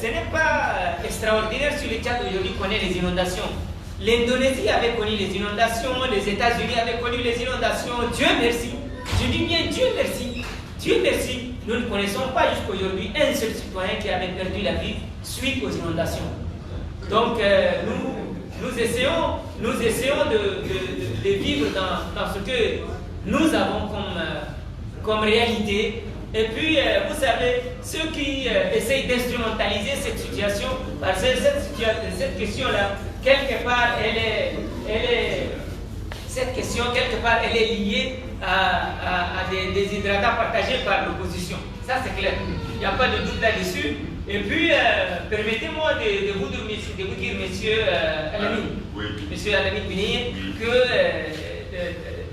ce n'est pas extraordinaire sur le Tchad aujourd'hui qu'on ait les inondations. L'Indonésie avait connu les inondations, les États-Unis avaient connu les inondations. Dieu merci. Je dis bien Dieu merci. Dieu merci. Nous ne connaissons pas jusqu'aujourd'hui un seul citoyen qui avait perdu la vie suite aux inondations. Donc, nous essayons de vivre dans ce que nous avons comme réalité. Et puis, vous savez, ceux qui essayent d'instrumentaliser cette situation, parce que cette question-là, quelque part, cette question, quelque part, elle est liée à des déshydratats partagés par l'opposition. Ça, c'est clair. Il n'y a pas de doute là-dessus. Et puis, permettez-moi de vous dire, monsieur Alamine Bini,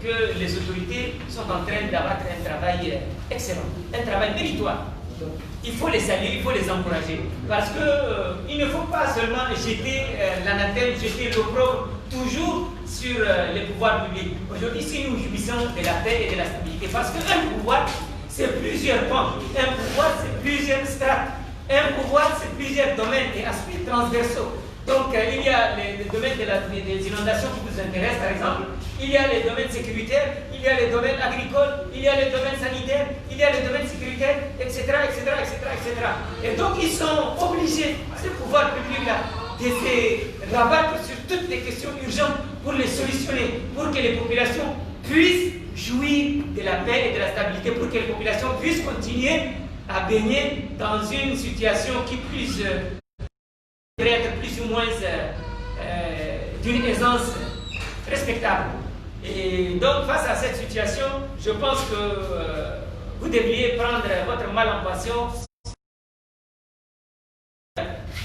que les autorités sont en train d'abattre un travail excellent, un travail méritoire. Il faut les saluer, il faut les encourager. Parce qu'il ne faut pas seulement jeter l'anathème, jeter l'opprobre toujours sur les pouvoirs publics. Aujourd'hui, si nous jouissons de la paix et de la stabilité, parce qu'un pouvoir, c'est plusieurs pans, un pouvoir, c'est plusieurs strates, un pouvoir, c'est plusieurs domaines et aspects transversaux. Donc, il y a les domaines des inondations qui nous intéressent, par exemple. Il y a les domaines sécuritaires, il y a les domaines agricoles, il y a les domaines sanitaires, il y a les domaines sécuritaires, etc., etc., etc., etc. Et donc, ils sont obligés, ce pouvoir public-là, de se rabattre sur toutes les questions urgentes pour les solutionner, pour que les populations puissent jouir de la paix et de la stabilité, pour que les populations puissent continuer à baigner dans une situation qui puisse être plus ou moins d'une aisance respectable. Et donc, face à cette situation, je pense que vous devriez prendre votre mal en patience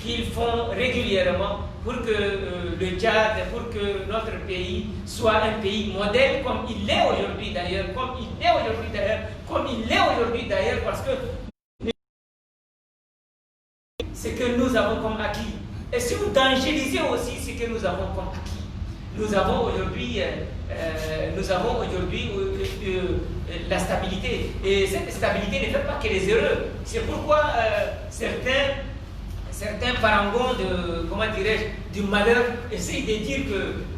qu'ils font régulièrement pour que le Tchad, pour que notre pays soit un pays modèle comme il l'est aujourd'hui d'ailleurs, comme il l'est aujourd'hui d'ailleurs, parce que ce que nous avons comme acquis. Et si vous dangérisez aussi ce que nous avons comme acquis. Nous avons aujourd'hui la stabilité. Et cette stabilité ne fait pas que les heureux. C'est pourquoi certains parangons du malheur essayent de dire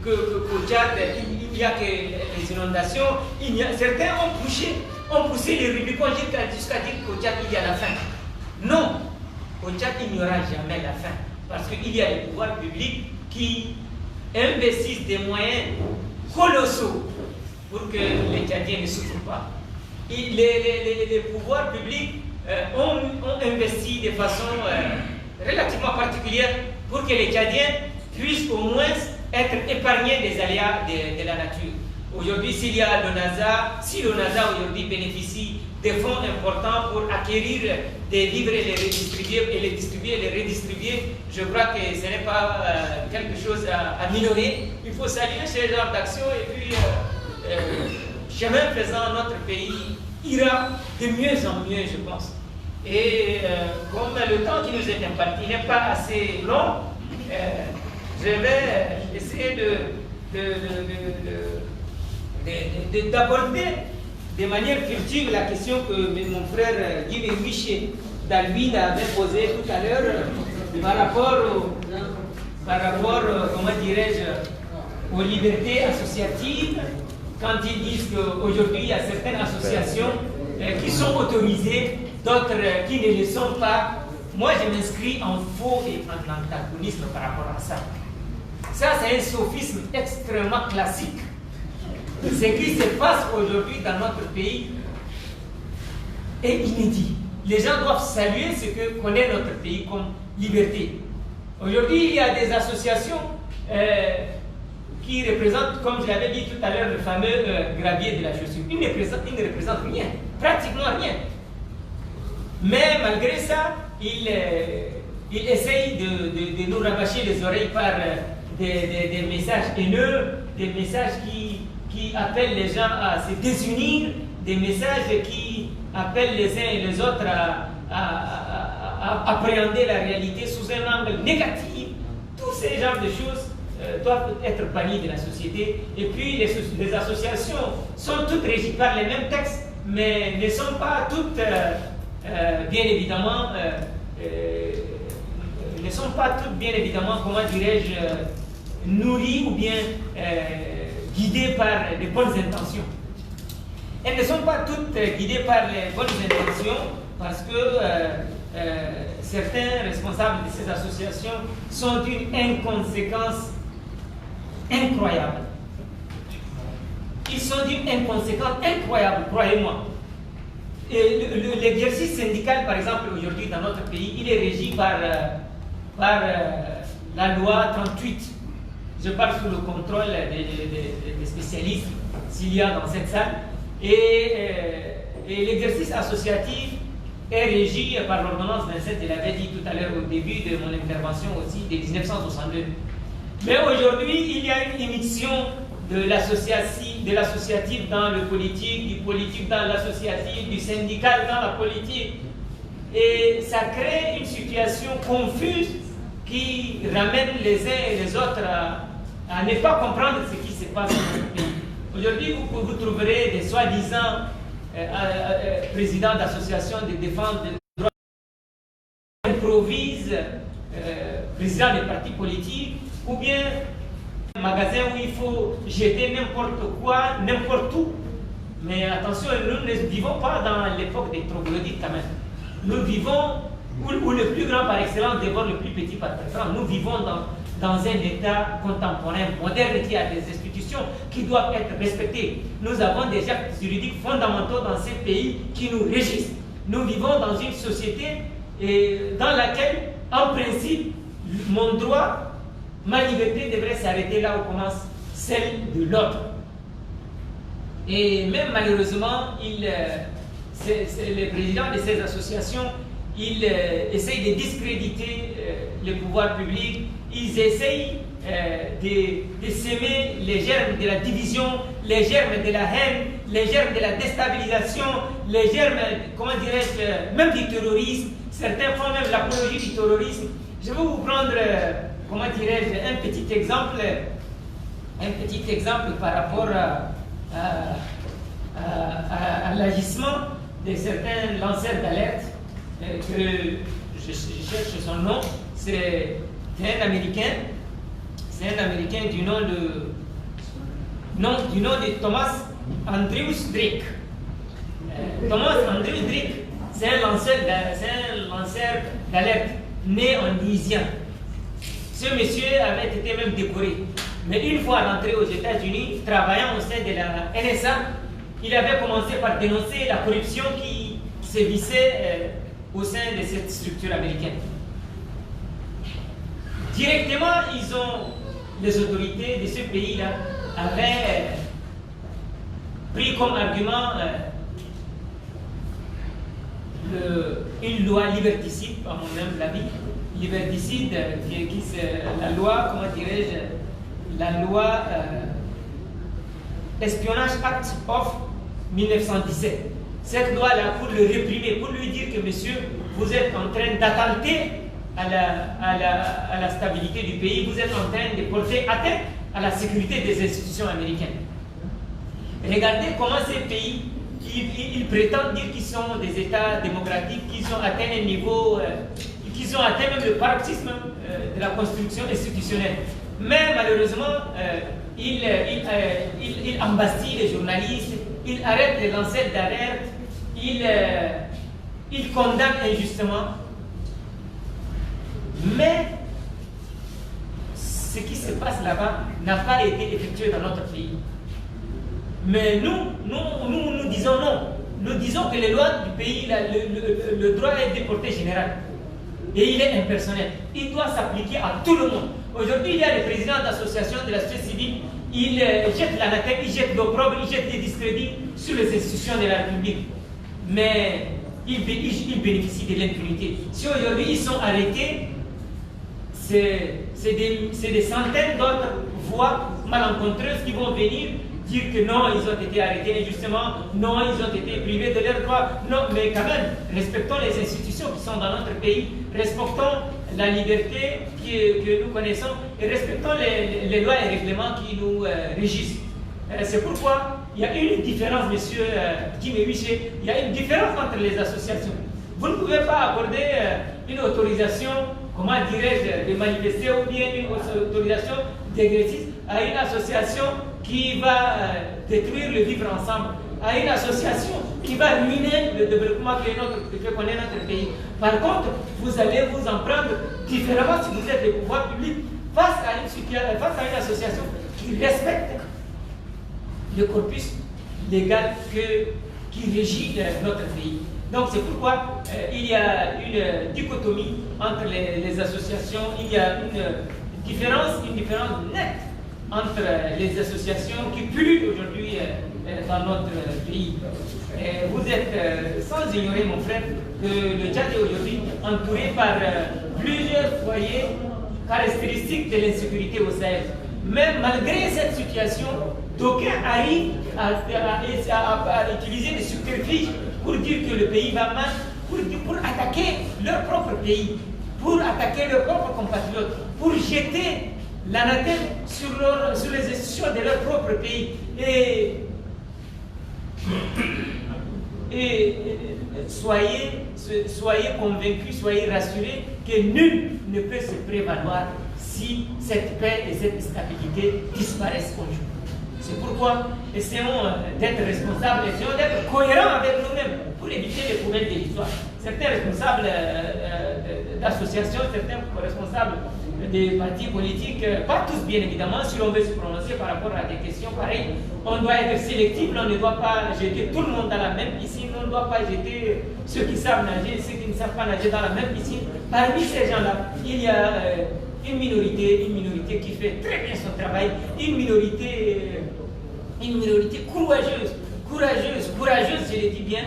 qu'au Tchad, il n'y a que les inondations. Certains ont poussé les Rubicons jusqu'à dire qu'au Tchad, il y a la faim. Non, au Tchad, il n'y aura jamais la faim. Parce qu'il y a les pouvoirs publics qui investissent des moyens colossaux pour que les Tchadiens ne souffrent pas. Les pouvoirs publics ont investi de façon relativement particulière pour que les Tchadiens puissent au moins être épargnés des aléas de la nature. Aujourd'hui, si le NASA aujourd'hui bénéficie des fonds importants pour acquérir des vivres et les redistribuer, je crois que ce n'est pas quelque chose à minorer. Il faut saluer ce genre d'action et puis, chemin faisant, notre pays ira de mieux en mieux, je pense. Et comme le temps qui nous est imparti n'est pas assez long, je vais essayer d'aborder de manière furtive la question que mon frère Guy Miché Dalvin avait posée tout à l'heure par rapport, comment dirais-je, aux libertés associatives, quand ils disent qu'aujourd'hui il y a certaines associations qui sont autorisées, d'autres qui ne le sont pas. Moi je m'inscris en faux et en antagonisme par rapport à ça. Ça c'est un sophisme extrêmement classique. Ce qui se passe aujourd'hui dans notre pays est inédit. Les gens doivent saluer ce que connaît notre pays comme liberté. Aujourd'hui, il y a des associations qui représentent, comme je l'avais dit tout à l'heure, le fameux gravier de la chaussure. Ils ne représentent rien, pratiquement rien. Mais malgré ça, ils essayent de nous rabâcher les oreilles par des messages haineux, des messages qui appellent les gens à se désunir, des messages qui appellent les uns et les autres à appréhender la réalité sous un angle négatif. Tous ces genres de choses doivent être bannis de la société. Et puis les associations sont toutes régies par les mêmes textes, mais ne sont pas toutes, bien évidemment, ne sont pas toutes, bien évidemment, comment dirais-je, nourries ou bien guidées par de bonnes intentions. Elles ne sont pas toutes guidées par les bonnes intentions parce que certains responsables de ces associations sont d'une inconséquence incroyable. Ils sont d'une inconséquence incroyable, croyez-moi. L'exercice syndical, par exemple, aujourd'hui dans notre pays, il est régi par la loi 38. Je parle sous le contrôle des spécialistes, s'il y a dans cette salle. Et l'exercice associatif est régi par l'ordonnance 27, je l'avais dit tout à l'heure au début de mon intervention aussi, de 1962. Mais aujourd'hui, il y a une émission de l'associatif dans le politique, du politique dans l'associatif, du syndical dans la politique. Et ça crée une situation confuse qui ramène les uns et les autres à ne pas comprendre ce qui se passe dans notre pays. Aujourd'hui, vous trouverez des soi-disant présidents d'associations de défense des droits, improvisent présidents des partis politiques, ou bien un magasin où il faut jeter n'importe quoi, n'importe où. Mais attention, nous ne vivons pas dans l'époque des troglodytes quand même. Nous vivons où le plus grand par excellence dévore le plus petit par préférence. Nous vivons dans un État contemporain, moderne, qui a des institutions qui doivent être respectées. Nous avons des actes juridiques fondamentaux dans ces pays qui nous régissent. Nous vivons dans une société dans laquelle, en principe, mon droit, ma liberté devrait s'arrêter là où commence celle de l'autre. Et même malheureusement, les présidents de ces associations, ils essayent de discréditer le pouvoir public, ils essayent de s'aimer les germes de la division, les germes de la haine, les germes de la déstabilisation, les germes, comment dirais-je, même du terrorisme. Certains font même l'apologie du terrorisme. Je vais vous prendre, comment dirais-je, un petit exemple par rapport à l'agissement de certains lanceurs d'alerte, que je cherche son nom. C'est un Américain du nom de Thomas Andrews Drake. Thomas Andrews Drake, c'est un lanceur d'alerte né en Louisiane. Ce monsieur avait été même décoré. Mais une fois rentré aux États-Unis, travaillant au sein de la NSA, il avait commencé par dénoncer la corruption qui sévissait au sein de cette structure américaine. Directement, les autorités de ce pays-là avaient pris comme argument une loi liberticide, à mon humble avis, liberticide, la loi, comment dirais-je, la loi Espionnage Act of 1917. Cette loi-là, pour le réprimer, pour lui dire que monsieur, vous êtes en train d'attenter à la stabilité du pays, vous êtes en train de porter atteinte à la sécurité des institutions américaines. Regardez comment ces pays, ils prétendent dire qu'ils sont des États démocratiques, qu'ils ont atteint un niveau, qu'ils ont atteint même le paroxysme de la construction institutionnelle. Mais malheureusement, ils embastillent les journalistes, ils arrêtent les lanceurs d'alerte, ils condamnent injustement. Mais ce qui se passe là-bas n'a pas été effectué dans notre pays. Mais nous disons non. Nous disons que les lois du pays, le droit est de portée générale. Et il est impersonnel. Il doit s'appliquer à tout le monde. Aujourd'hui, il y a des présidents d'associations de la société civile, ils jettent l'anathème, ils jettent l'opprobre, ils jettent des discrédits sur les institutions de la République. Mais ils bénéficient de l'impunité. Si aujourd'hui ils sont arrêtés, c'est des centaines d'autres voix malencontreuses qui vont venir dire que non, ils ont été arrêtés injustement, non, ils ont été privés de leurs droits. Non, mais quand même, respectons les institutions qui sont dans notre pays, respectons la liberté que nous connaissons et respectons les lois et règlements qui nous régissent. C'est pourquoi il y a une différence, monsieur Kim Ewiché, il y a une différence entre les associations. Vous ne pouvez pas accorder une autorisation, comment dirais-je, de manifester ou bien une autorisation d'exercice à une association qui va détruire le vivre ensemble, à une association qui va ruiner le développement que connaît notre pays. Par contre, vous allez vous en prendre différemment si vous êtes les pouvoirs publics face à une association qui respecte le corpus légal qui régit notre pays. Donc c'est pourquoi il y a une dichotomie entre les associations, il y a une différence nette entre les associations qui pullulent aujourd'hui dans notre pays. Vous êtes, sans ignorer mon frère, que le Tchad est aujourd'hui entouré par plusieurs foyers caractéristiques de l'insécurité au Sahel. Mais malgré cette situation, d'aucuns arrivent à utiliser des subterfuges pour dire que le pays va mal, pour attaquer leur propre pays, pour attaquer leurs propres compatriotes, pour jeter l'anathème sur les institutions de leur propre pays. Et soyez convaincus, soyez rassurés que nul ne peut se prévaloir si cette paix et cette stabilité disparaissent aujourd'hui. C'est pourquoi essayons d'être responsables, essayons d'être cohérents avec nous-mêmes pour éviter les poubelles de l'histoire. Certains responsables d'associations, certains responsables des partis politiques, pas tous bien évidemment, si l'on veut se prononcer par rapport à des questions pareilles, on doit être sélectif, on ne doit pas jeter tout le monde dans la même piscine, on ne doit pas jeter ceux qui savent nager et ceux qui ne savent pas nager dans la même piscine. Parmi ces gens-là, il y a une minorité qui fait très bien son travail, une minorité courageuse, je le dis bien,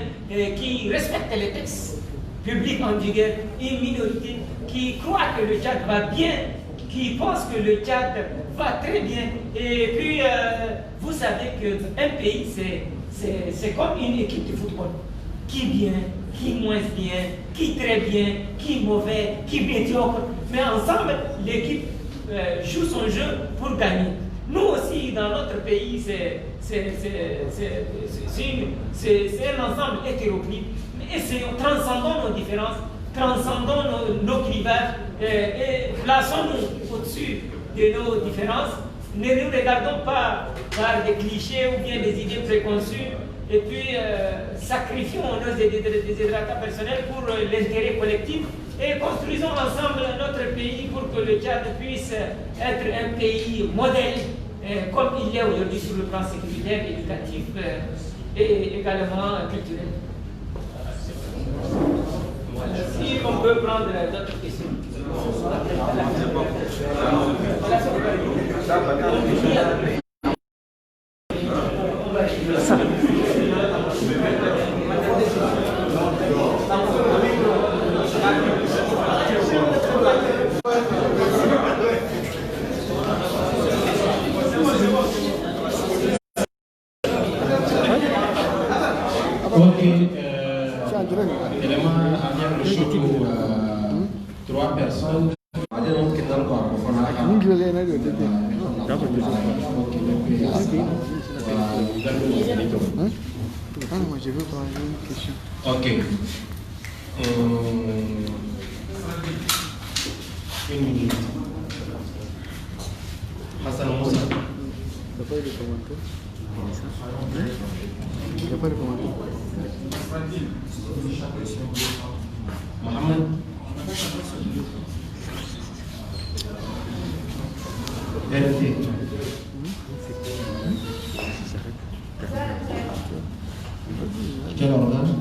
qui respecte les textes publics en vigueur, une minorité qui croit que le Tchad va bien, qui pense que le Tchad va très bien. Et puis, vous savez qu'un pays, c'est comme une équipe de football. Qui bien, qui moins bien, qui très bien, qui mauvais, qui médiocre. Mais ensemble, l'équipe joue son jeu pour gagner. Nous aussi, dans notre pays, c'est un ensemble hétéroclite. Mais essayons, transcendons nos différences, transcendons nos clivages et plaçons-nous au-dessus de nos différences. Ne nous regardons pas par des clichés ou bien des idées préconçues et puis sacrifions nos déshydratats personnels pour l'intérêt collectif et construisons ensemble notre pays pour que le Tchad puisse être un pays modèle comme il est aujourd'hui sur le plan sécuritaire, éducatif et également culturel. Voilà. Si on peut prendre d'autres questions. Élément avec le show, 3 personnes. Moi je veux poser une question. Ok. Une minute. Hassan Moussa. Il n'y a pas eu de commentaire. Il n'y a pas de commentaire. Mohamed. RT. Quel organe?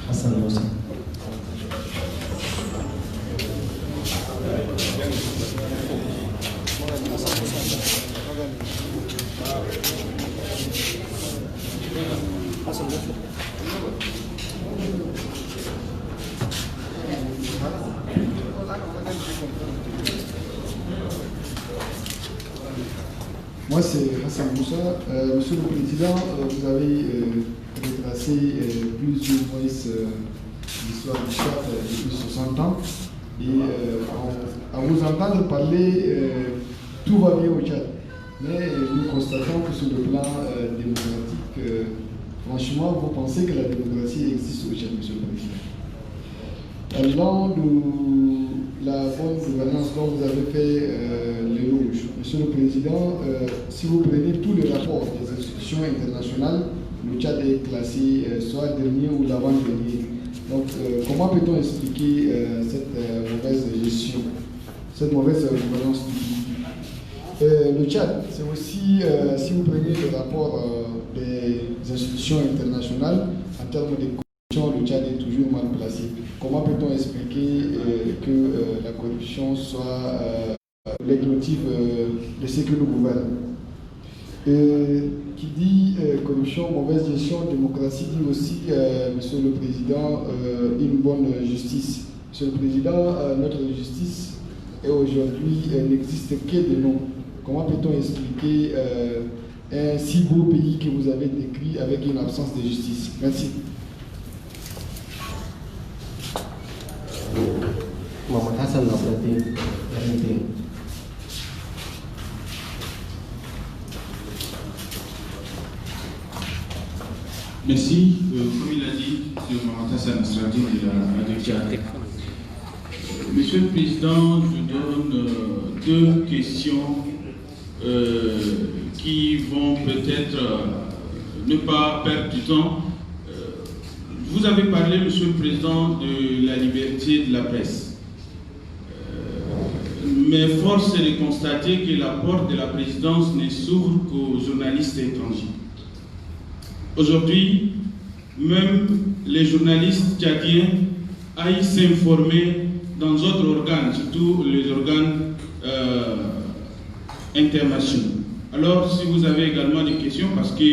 Hassan Moussa. Moi, c'est Hassan Moussa. Monsieur le Président, vous avez retracé plus ou moins l'histoire du Tchad depuis 60 ans. Et à vous entendre parler, tout va bien au Tchad. Mais nous constatons que sur le plan démocratique, franchement, vous pensez que la démocratie existe au Tchad, Monsieur le Président. Parlant de la bonne gouvernance dont vous avez fait l'éloge, Monsieur le Président, si vous prenez tous les rapports des institutions internationales, le Tchad est classé soit dernier ou l'avant-dernier. Donc, comment peut-on expliquer cette mauvaise gestion, cette mauvaise gouvernance du pays? Le Tchad, c'est aussi, si vous prenez le rapport des institutions internationales, en termes de corruption, le Tchad est toujours mal placé. Comment peut-on expliquer que la corruption soit l'exécutif de ce que nous gouvernons? Qui dit corruption, mauvaise gestion, démocratie, dit aussi, Monsieur le Président, une bonne justice. Monsieur le Président, notre justice aujourd'hui n'existe que de nom. Comment peut-on expliquer un si beau pays que vous avez décrit avec une absence de justice? Merci. Mohamed Hassan Nasraddin, RNT. Merci. Comme il a dit, M. Mohamed Hassan Nasraddin de la Radio Tchad. Monsieur le Président, je donne deux questions qui vont peut-être ne pas perdre du temps. Vous avez parlé, Monsieur le Président, de la liberté de la presse. Mais force est de constater que la porte de la présidence ne s'ouvre qu'aux journalistes étrangers. Aujourd'hui, même les journalistes tchadiens aillent s'informer dans d'autres organes, surtout les organes internationaux. Alors, si vous avez également des questions, parce que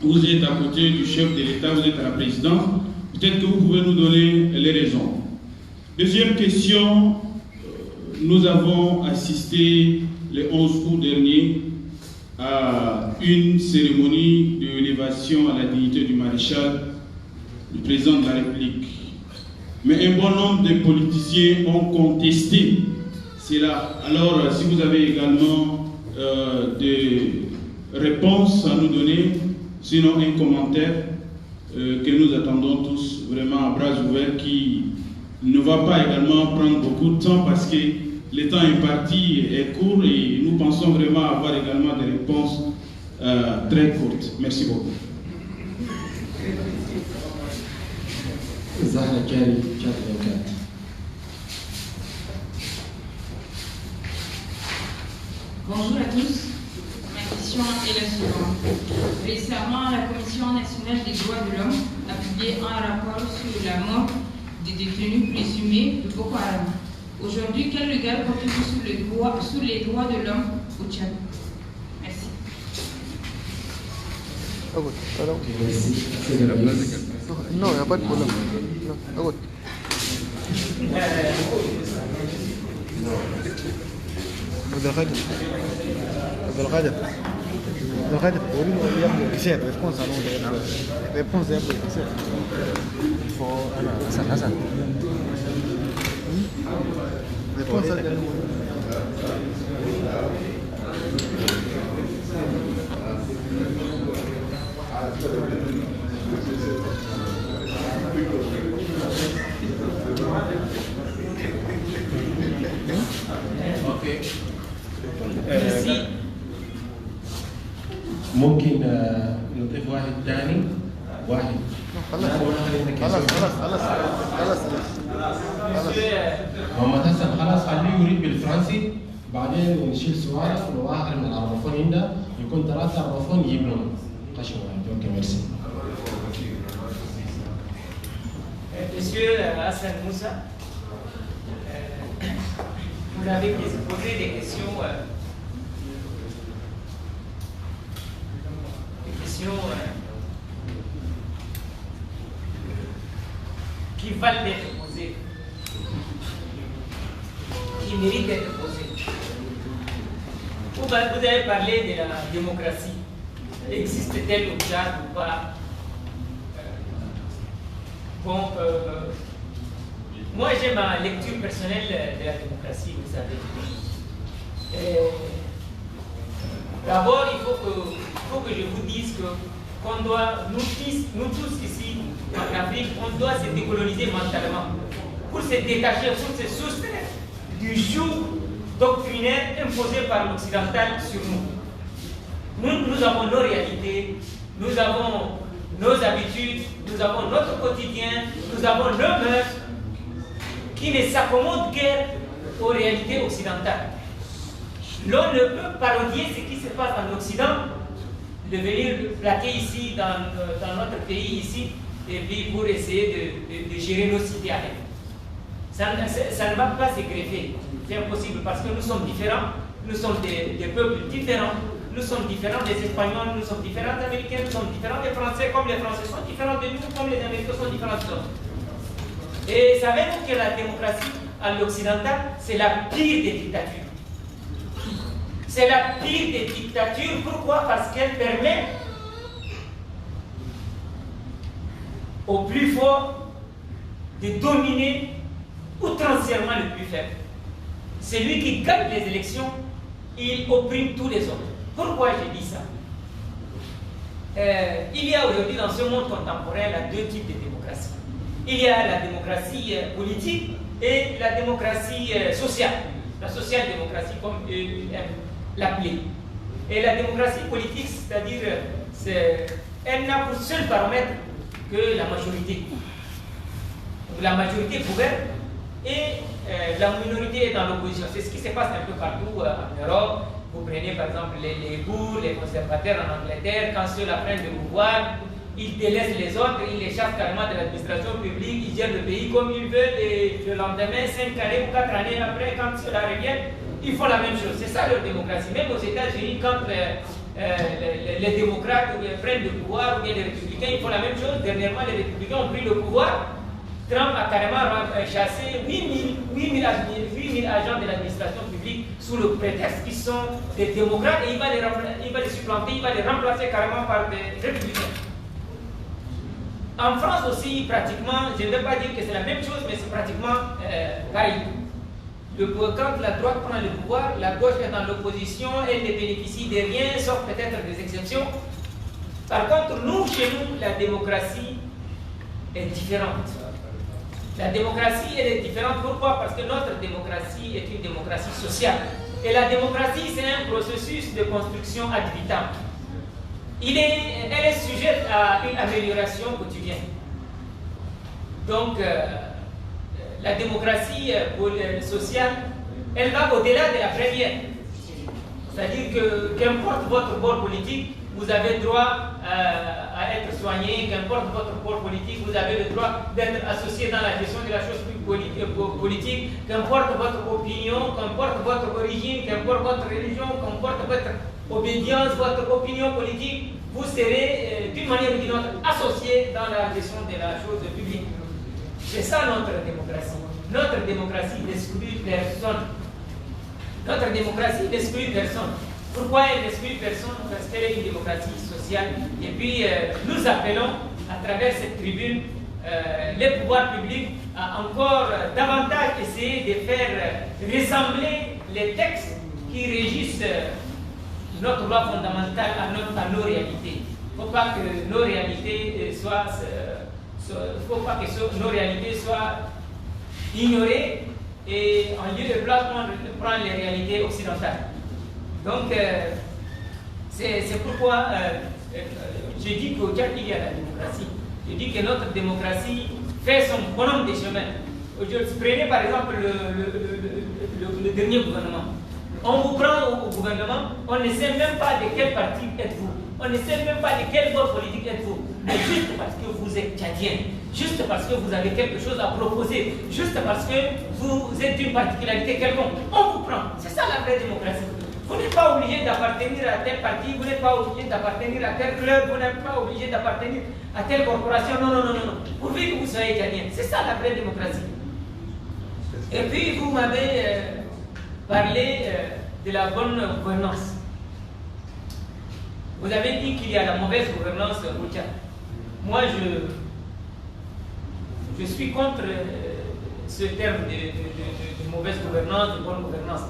vous êtes à côté du chef de l'État, vous êtes à la présidence, peut-être que vous pouvez nous donner les raisons. Deuxième question, nous avons assisté le 11 août dernier à une cérémonie d'élévation à la dignité du maréchal, du président de la République. Mais un bon nombre de politiciens ont contesté cela. Alors, si vous avez également des réponses à nous donner, sinon un commentaire que nous attendons tous vraiment à bras ouverts, qui ne va pas également prendre beaucoup de temps parce que le temps imparti est court et nous pensons vraiment avoir également des réponses très courtes. Merci beaucoup. Zahra Kari, Tchad 24. Bonjour à tous. Ma question est la suivante. Récemment, la Commission nationale des droits de l'homme a publié un rapport sur la mort des détenus présumés de Boko Haram. Aujourd'hui, quel regard portez-vous sur les droits de l'homme au Tchad? Merci. Non, il n'y a pas de problème. Non. ممكن نضيف واحد ثاني واحد خلاص محمد حسن خلاص خليه يريد بالفرنسي بعدين نشيل سؤال واحد من العربفون عنده يكون 3 عربفون يجيب لهم قشة واحد. اوكي ميرسي. Monsieur Hassan Moussa, vous avez posé des questions, qui valent d'être posées, qui méritent d'être posées. Vous avez parlé de la démocratie. Existe-t-elle au Tchad ou pas? Bon, moi j'ai ma lecture personnelle de la démocratie, vous savez. D'abord, il faut que je vous dise qu'on doit, nous tous ici en Afrique, on doit se décoloniser mentalement pour se détacher, pour se soustraire du joug doctrinaire imposé par l'occidental sur nous. Nous avons nos réalités, nous avons nos habitudes, nous avons notre quotidien, nous avons nos mœurs qui ne s'accommodent guère aux réalités occidentales. L'on ne peut parodier ce qui se passe en Occident, de venir plaquer ici, dans notre pays, ici, et puis pour essayer de gérer nos cités avec. Ça ne va pas se greffer. C'est impossible parce que nous sommes différents, nous sommes des peuples différents, nous sommes différents des Espagnols, nous sommes différents des Américains, nous sommes différents des Français, comme les Français sont différents de nous, comme les Américains sont différents de nous. Et savez-vous que la démocratie à l'occidental, c'est la pire des dictatures. C'est la pire des dictatures. Pourquoi? Parce qu'elle permet au plus fort de dominer outrancièrement le plus faible. Celui qui gagne les élections, il opprime tous les autres. Pourquoi je dis ça? Il y a aujourd'hui dans ce monde contemporain là, deux types de démocratie. Il y a la démocratie politique et la démocratie sociale. La social-démocratie, comme eux aiment l'appeler. Et la démocratie politique, c'est-à-dire, elle n'a pour seul paramètre que la majorité. Donc, la majorité gouverne et la minorité est dans l'opposition. C'est ce qui se passe un peu partout en Europe. Vous prenez par exemple les bourgs, les conservateurs en Angleterre, quand ceux-là prennent le pouvoir, ils délaissent les autres, ils les chassent carrément de l'administration publique, ils gèrent le pays comme ils veulent, et le lendemain, 5 années ou 4 années après, quand ceux-là reviennent, ils font la même chose. C'est ça leur démocratie. Même aux États-Unis, quand les démocrates prennent le pouvoir, ou bien les républicains, ils font la même chose. Dernièrement, les républicains ont pris le pouvoir. Trump a carrément chassé 8000 agents de l'administration publique sous le prétexte qu'ils sont des démocrates et il va les supplanter, il va les remplacer carrément par des républicains. En France aussi, pratiquement, je ne vais pas dire que c'est la même chose, mais c'est pratiquement pareil. Quand la droite prend le pouvoir, la gauche est dans l'opposition, elle ne bénéficie de rien, sauf peut-être des exceptions. Par contre, nous, chez nous, la démocratie est différente. La démocratie, elle est différente. Pourquoi? Parce que notre démocratie est une démocratie sociale. Et la démocratie, c'est un processus de construction ad vitam. Elle est sujette à une amélioration quotidienne. Donc, la démocratie sociale, elle va au-delà de la première. C'est-à-dire que, qu'importe votre bord politique, vous avez droit à être soigné, qu'importe votre bord politique, vous avez le droit d'être associé dans la gestion de la chose politique, qu'importe votre opinion, qu'importe votre origine, qu'importe votre religion, qu'importe votre obédience, votre opinion politique, vous serez d'une manière ou d'une autre associé dans la gestion de la chose publique. C'est ça notre démocratie. Notre démocratie n'exclut personne. Notre démocratie n'exclut personne. Pourquoi elle n'exclut personne? Parce qu'elle est une démocratie sociale. Et puis, nous appelons, à travers cette tribune, les pouvoirs publics à encore davantage essayer de faire ressembler les textes qui régissent notre loi fondamentale à nos réalités. Il ne faut pas que nos réalités soient ignorées et en lieu de place on prend les réalités occidentales. Donc, c'est pourquoi je dis qu'au Tchad, il y a la démocratie. Je dis que notre démocratie fait son bonhomme des chemins. Prenez par exemple le dernier gouvernement. On vous prend au gouvernement, on ne sait même pas de quel parti êtes-vous. On ne sait même pas de quel bord politique êtes-vous. Mais juste parce que vous êtes tchadien, juste parce que vous avez quelque chose à proposer, juste parce que vous êtes d'une particularité quelconque, on vous prend. C'est ça la vraie démocratie. Vous n'êtes pas obligé d'appartenir à tel parti, vous n'êtes pas obligé d'appartenir à tel club, vous n'êtes pas obligé d'appartenir à telle corporation. Non, non, non, non. Pourvu que vous soyez tchadien. C'est ça la vraie démocratie. Et puis vous m'avez parlé de la bonne gouvernance. Vous avez dit qu'il y a la mauvaise gouvernance au Tchad. Moi, je suis contre ce terme de mauvaise gouvernance, de bonne gouvernance.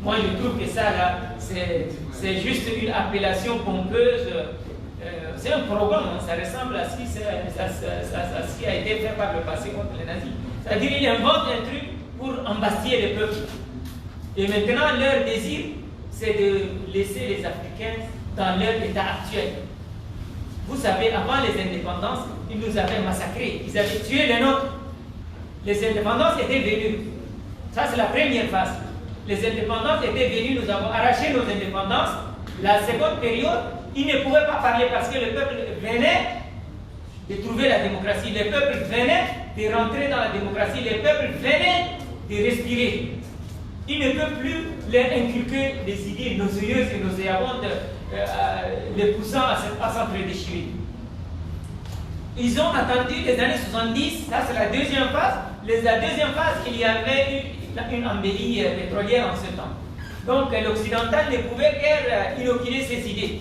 Moi, je trouve que ça, là, c'est juste une appellation pompeuse. C'est un programme, hein, ça ressemble à ce qui a été fait par le passé contre les nazis. C'est-à-dire qu'ils inventent un truc pour embastiller les peuples. Et maintenant, leur désir, c'est de laisser les Africains dans leur état actuel. Vous savez, avant les indépendances, ils nous avaient massacrés, ils avaient tué les nôtres. Les indépendances étaient venues. Ça, c'est la première phase. Les indépendances étaient venues, nous avons arraché nos indépendances. La seconde période, ils ne pouvaient pas parler parce que le peuple venait de trouver la démocratie. Le peuple venait de rentrer dans la démocratie. Le peuple venait de respirer. Ils ne peuvent plus leur inculquer des idées nauséeuses et nauséabondes, les poussant à s'entre-déchirer. Ils ont attendu les années 70, ça c'est la deuxième phase. La deuxième phase, il y avait une embellie pétrolière en ce temps. Donc l'occidental ne pouvait guère inoculer ses idées.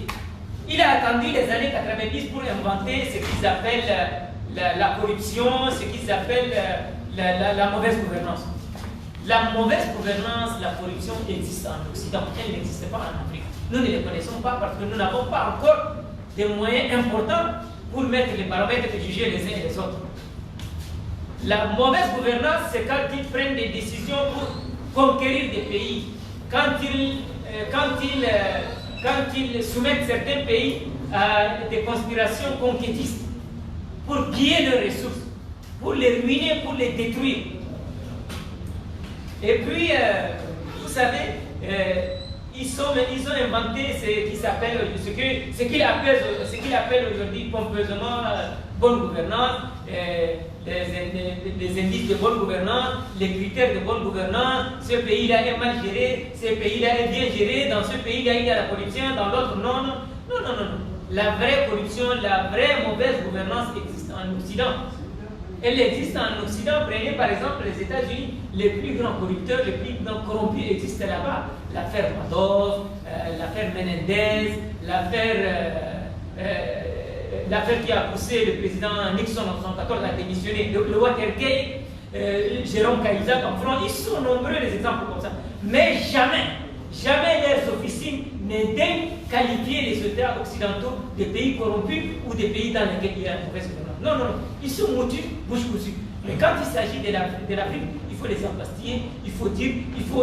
Il a attendu les années 90 pour inventer ce qu'ils appellent la corruption, ce qu'ils appellent la mauvaise gouvernance. La mauvaise gouvernance, la corruption existe en Occident, elle n'existe pas en Afrique. Nous ne les connaissons pas parce que nous n'avons pas encore des moyens importants pour mettre les paramètres et juger les uns et les autres. La mauvaise gouvernance, c'est quand ils prennent des décisions pour conquérir des pays, quand ils soumettent certains pays à des conspirations conquêtistes pour piller leurs ressources, pour les ruiner, pour les détruire. Et puis, vous savez, ils ont inventé ce qu'ils appellent aujourd'hui pompeusement bonne gouvernance, les indices de bonne gouvernance, les critères de bonne gouvernance. Ce pays-là est mal géré, ce pays-là est bien géré, dans ce pays-là il y a la corruption, dans l'autre non. La vraie corruption, la vraie mauvaise gouvernance existe en Occident. Elle existe en Occident. Prenez par exemple les États-Unis, les plus grands corrupteurs, les plus grands corrompus existent là-bas. L'affaire Madoff, l'affaire Menendez, l'affaire qui a poussé le président Nixon en 1974 à démissionner, le Watergate, Jérôme Cahuzac en France, ils sont nombreux les exemples comme ça. Mais jamais leurs officines ne daignent qualifier les États occidentaux de pays corrompus ou des pays dans lesquels il y a une mauvaise gouvernance. Non, ils sont motus, bouche cousue. Mais quand il s'agit de l'Afrique, il faut les embastiller, il faut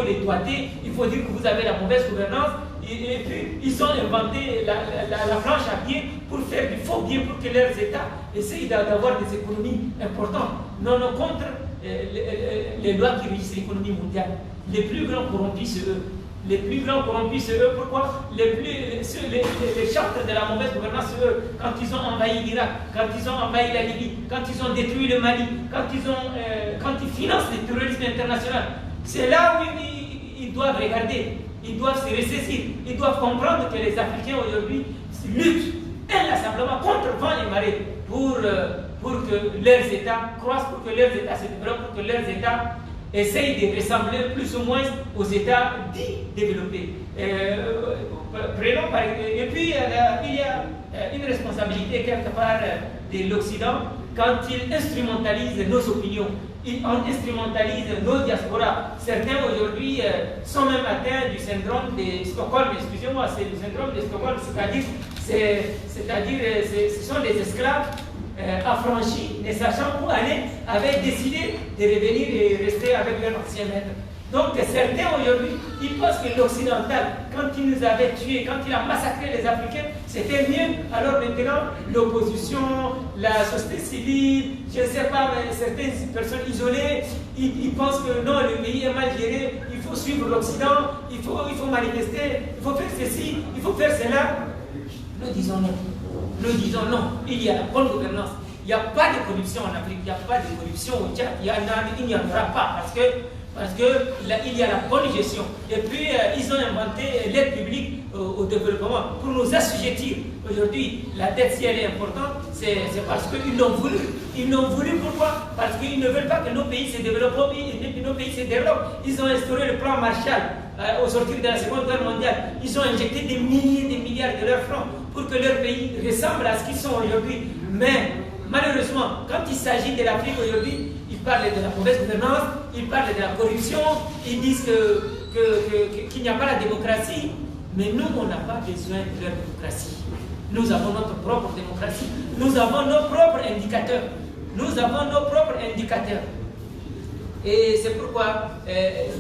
les doiter, il faut dire que vous avez la mauvaise gouvernance. Et puis, ils ont inventé la planche à pied pour faire du faux bien pour que leurs États essayent d'avoir des économies importantes. Non, contre les lois qui régissent l'économie mondiale. Les plus grands corrompus, c'est eux. Les plus grands corrompus, c'est eux. Pourquoi? Les chantres de la mauvaise gouvernance, c'est eux. Quand ils ont envahi l'Irak, quand ils ont envahi la Libye, quand ils ont détruit le Mali, quand ils financent le terrorisme international, c'est là où ils doivent regarder. Ils doivent se ressaisir. Ils doivent comprendre que les Africains aujourd'hui luttent inlassablement contre vent et marée pour que leurs États croissent, pour que leurs États se développent, pour que leurs États essayent de ressembler plus ou moins aux États dits développés. Prenons par exemple, et puis il y a une responsabilité quelque part de l'Occident quand il instrumentalise nos opinions. Il instrumentalise nos diasporas. Certains aujourd'hui sont même atteints du syndrome de Stockholm. Excusez-moi, c'est le syndrome de Stockholm, c'est-à-dire ce sont des esclaves affranchis, ne sachant où aller, avaient décidé de revenir et rester avec leur ancien maître. Donc certains aujourd'hui, ils pensent que l'occidental, quand il nous avait tués, quand il a massacré les Africains, c'était mieux. Alors maintenant, l'opposition, la société civile, je ne sais pas, mais certaines personnes isolées, ils pensent que non, le pays est mal géré, il faut suivre l'Occident, il faut manifester, il faut faire ceci, il faut faire cela. Nous disons non. Nous disons non. Il y a la bonne gouvernance. Il n'y a pas de corruption en Afrique, il n'y a pas de corruption au Tchad, il n'y en aura pas parce que là, il y a la bonne gestion. Et puis, ils ont inventé l'aide publique au développement pour nous assujettir. Aujourd'hui, la dette, si elle est importante, c'est parce qu'ils l'ont voulu. Ils l'ont voulu pourquoi? Parce qu'ils ne veulent pas que nos pays se développent. Nos pays se développent. Ils ont instauré le plan Marshall au sortir de la Seconde Guerre mondiale. Ils ont injecté des milliers de milliards de leurs francs pour que leur pays ressemble à ce qu'ils sont aujourd'hui. Mais malheureusement, quand il s'agit de l'Afrique aujourd'hui, ils parlent de la mauvaise gouvernance, ils parlent de la corruption, ils disent que qu'il n'y a pas la démocratie, mais nous, on n'a pas besoin de leur démocratie. Nous avons notre propre démocratie. Nous avons nos propres indicateurs. Nous avons nos propres indicateurs. Et c'est pourquoi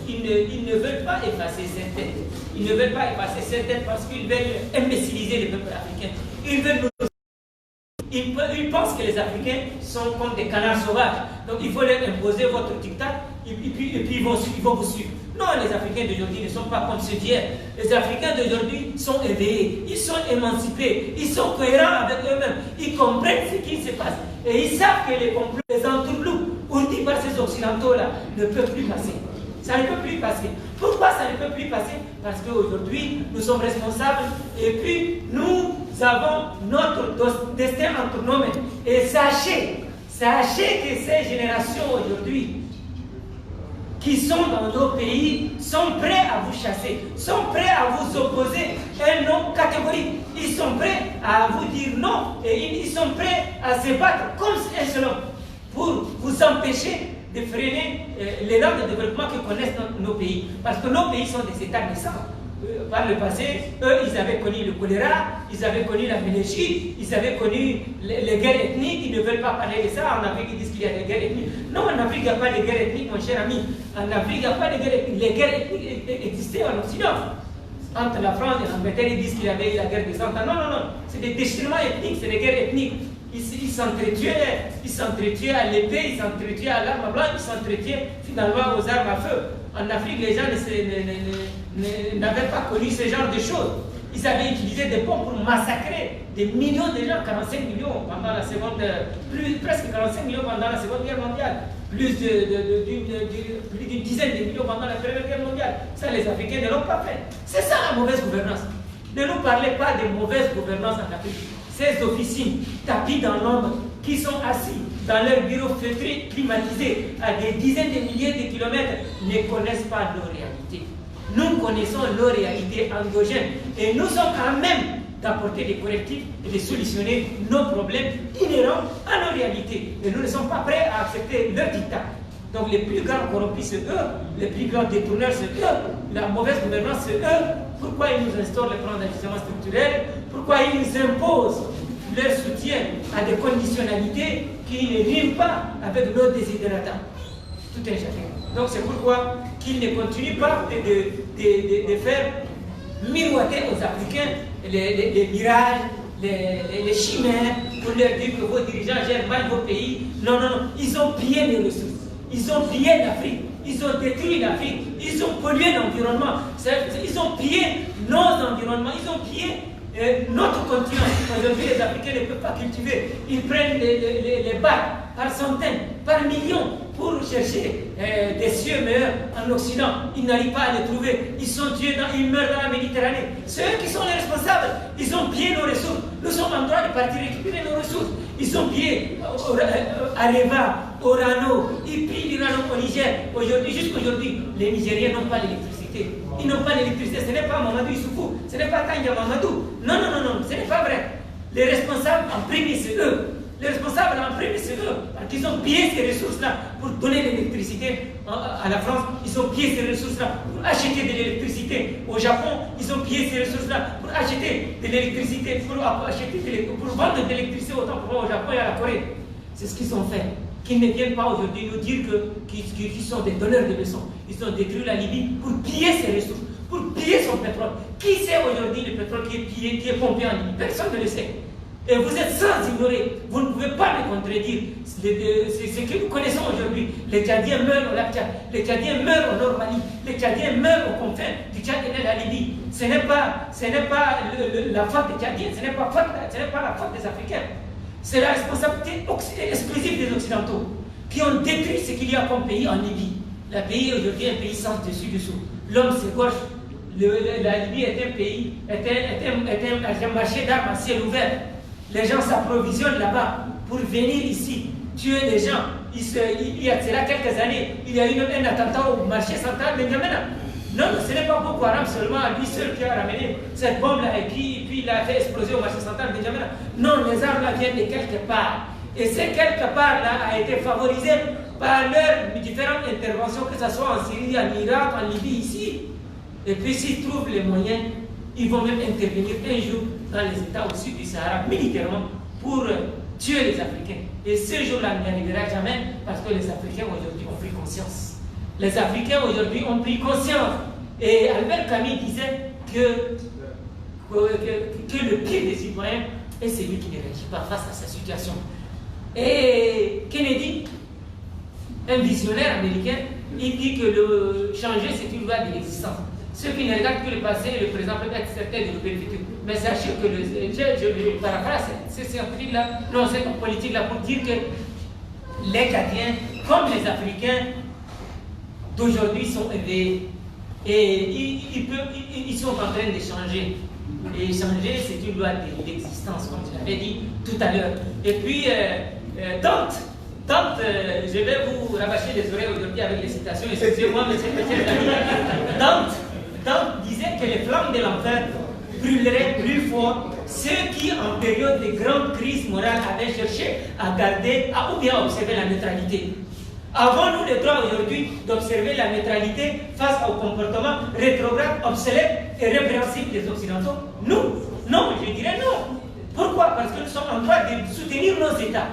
ils ne veulent pas effacer cette dette. Ils ne veulent pas effacer cette dette parce qu'ils veulent imbéciliser le peuple africain. Ils veulent nous... Ils pensent que les Africains sont comme des canards sauvages. Donc il faut leur imposer votre diktat et puis ils vont vous suivre. Non, les Africains d'aujourd'hui ne sont pas comme ceux d'hier. Les Africains d'aujourd'hui sont éveillés, ils sont émancipés, ils sont cohérents avec eux-mêmes. Ils comprennent ce qui se passe. Et ils savent que les complots, les entourloups, ourdis par ces Occidentaux-là, ne peuvent plus passer. Ça ne peut plus passer. Pourquoi ça ne peut plus passer? Parce qu'aujourd'hui, nous sommes responsables et puis nous avons notre destin entre nos mains. Et sachez que ces générations aujourd'hui qui sont dans nos pays sont prêts à vous chasser, sont prêts à vous opposer un non catégorique. Ils sont prêts à vous dire non et ils sont prêts à se battre comme un seul homme pour vous empêcher de freiner l'élan de développement que connaissent nos pays. Parce que nos pays sont des États naissants. Par le passé, eux, ils avaient connu le choléra, ils avaient connu la méningite, ils avaient connu les guerres ethniques. Ils ne veulent pas parler de ça. En Afrique, ils disent qu'il y a des guerres ethniques. Non, en Afrique, il n'y a pas de guerres ethniques, mon cher ami. En Afrique, il n'y a pas de guerres ethniques. Les guerres ethniques existaient en Occident. Entre la France et l'Angleterre, ils disent qu'il y avait eu la guerre de 100 ans. Non, non, non. C'est des déchirements ethniques, c'est des guerres ethniques. Ils s'entretuaient à l'épée, ils s'entretuaient à l'arme blanche, ils s'entretuaient finalement aux armes à feu. En Afrique, les gens n'avaient pas connu ce genre de choses. Ils avaient utilisé des bombes pour massacrer des millions de gens, 45 millions pendant la seconde, presque 45 millions pendant la Seconde Guerre mondiale, plus d'une dizaine de millions pendant la Première Guerre mondiale. Ça, les Africains ne l'ont pas fait. C'est ça la mauvaise gouvernance. Ne nous parlez pas de mauvaise gouvernance en Afrique. Ces officines tapis dans l'ombre, qui sont assis dans leur bureau feutré, climatisé à des dizaines de milliers de kilomètres, ne connaissent pas nos réalités. Nous connaissons nos réalités endogènes et nous sommes à même d'apporter des correctifs et de solutionner nos problèmes inhérents à nos réalités. Et nous ne sommes pas prêts à accepter leur dictat. Donc les plus grands corrompus, c'est eux, les plus grands détourneurs, c'est eux, la mauvaise gouvernance, c'est eux. Pourquoi ils nous instaurent les plans d'ajustement structurel? Pourquoi ils nous imposent leur soutien à des conditionnalités qui ne riment pas avec nos désidératas? Tout un chacun. Donc c'est pourquoi qu'ils ne continuent pas de faire miroiter aux Africains les mirages, les chimères, pour leur dire que vos dirigeants gèrent mal vos pays. Non, non, non. Ils ont pillé les ressources. Ils ont pillé l'Afrique. Ils ont détruit l'Afrique. Ils ont pollué l'environnement. Ils ont pillé nos environnements. Ils ont pillé notre continent. Aujourd'hui, les Africains ne peuvent pas cultiver. Ils prennent les bacs par centaines, par millions pour chercher des cieux meilleurs en Occident. Ils n'arrivent pas à les trouver. Ils sont tués, ils meurent dans la Méditerranée. C'est eux qui sont les responsables. Ils ont pillé nos ressources. Nous sommes en droit de partir récupérer nos ressources. Ils ont pillé Areva, Orano, ils pillent l'urano au Niger. Aujourd'hui, jusqu'aujourd'hui, les Nigériens n'ont pas d'électricité. Ils n'ont pas d'électricité. Ce n'est pas Mamadou Issoufou. Ce n'est pas Kanya Mamadou. Non, non, non, non. Ce n'est pas vrai. Les responsables en premier, c'est eux. Les responsables en premier, c'est eux. Parce qu'ils ont pillé ces ressources-là pour donner de l'électricité à la France. Ils ont pillé ces ressources-là pour acheter de l'électricité. Au Japon, ils ont pillé ces ressources-là pour acheter de l'électricité, pour vendre de l'électricité autant pour moi au Japon et à la Corée. C'est ce qu'ils ont fait. Qu'ils ne viennent pas aujourd'hui nous dire qu'ils sont des donneurs de leçons. Ils ont détruit la Libye pour piller ses ressources, pour piller son pétrole. Qui sait aujourd'hui le pétrole qui est pillé, qui est pompé en Libye? Personne ne le sait. Et vous êtes sans ignorer, vous ne pouvez pas me contredire. C'est ce que nous connaissons aujourd'hui. Les Tchadiens meurent au lac Tchad, les Tchadiens meurent au Nord Mali, les Tchadiens meurent aux confins du Tchad et de la Libye. Ce n'est pas la faute des Tchadiens, ce n'est pas la faute des Africains. C'est la responsabilité exclusive des Occidentaux qui ont détruit ce qu'il y a comme pays en Libye. Le pays aujourd'hui est un pays sans dessus-dessous. L'homme s'égorge. La Libye est un pays, est un marché d'armes à ciel ouvert. Les gens s'approvisionnent là-bas pour venir ici, tuer les gens. Il y a cela quelques années, il y a eu un attentat au marché central de N'Djamena. Non, ce n'est pas Boko Haram seulement, lui seul qui a ramené cette bombe-là et puis il a fait exploser au marché central de N'Djamena. Non, les armes-là viennent de quelque part. Et ces quelque part-là a été favorisé par leurs différentes interventions, que ce soit en Syrie, en Irak, en Libye, ici. Et puis s'ils trouvent les moyens, ils vont même intervenir un jour dans les États au sud du Sahara, militairement, pour tuer les Africains. Et ce jour-là n'arrivera jamais parce que les Africains aujourd'hui ont pris conscience. Les Africains aujourd'hui ont pris conscience. Et Albert Camus disait que le pire des citoyens est celui qui ne réagit pas face à sa situation. Et Kennedy, un visionnaire américain, il dit que le changer, c'est une loi de l'existence. Ceux qui ne regardent que le passé et le présent peuvent être certains de le futur. Mais sachez que je paraphrase ces scientifiques-là, non, cette politique-là, pour dire que les Cadiens, comme les Africains d'aujourd'hui, sont éveillés. Et ils sont en train de changer. Et changer, c'est une loi d'existence, comme je l'avais dit tout à l'heure. Et puis, Dante, je vais vous rabâcher les oreilles aujourd'hui avec les citations, excusez-moi, mais c'est peut-être Dante disait que les flammes de l'enfer brûleraient plus fort ceux qui, en période de grande crise morale, avaient cherché à garder, ou bien à observer la neutralité. Avons-nous le droit aujourd'hui d'observer la neutralité face au comportement rétrograde, obsolète et répréhensible des Occidentaux? Nous, non, je dirais non. Pourquoi? Parce que nous sommes en droit de soutenir nos États.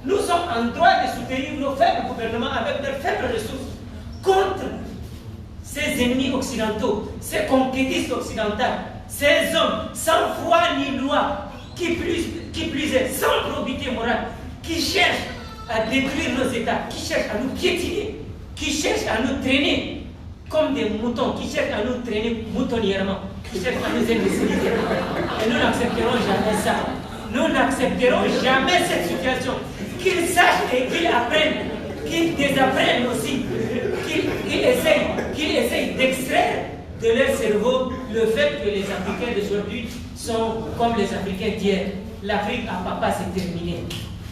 Nous sommes en droit de soutenir nos faibles gouvernements avec leurs faibles ressources contre ces ennemis occidentaux, ces conquêtistes occidentales, ces hommes sans foi ni loi, qui plus est, sans probité morale, qui cherchent à détruire nos États, qui cherchent à nous piétiner, qui cherchent à nous traîner comme des moutons, qui cherchent à nous traîner moutonnièrement, qui cherchent à nous imbéciliser. Et nous n'accepterons jamais ça. Nous n'accepterons jamais cette situation. Qu'ils sachent et qu'ils apprennent, qu'ils désapprennent aussi, qu'ils essayent d'extraire de leur cerveau le fait que les Africains d'aujourd'hui sont comme les Africains d'hier. L'Afrique à papa, c'est terminé.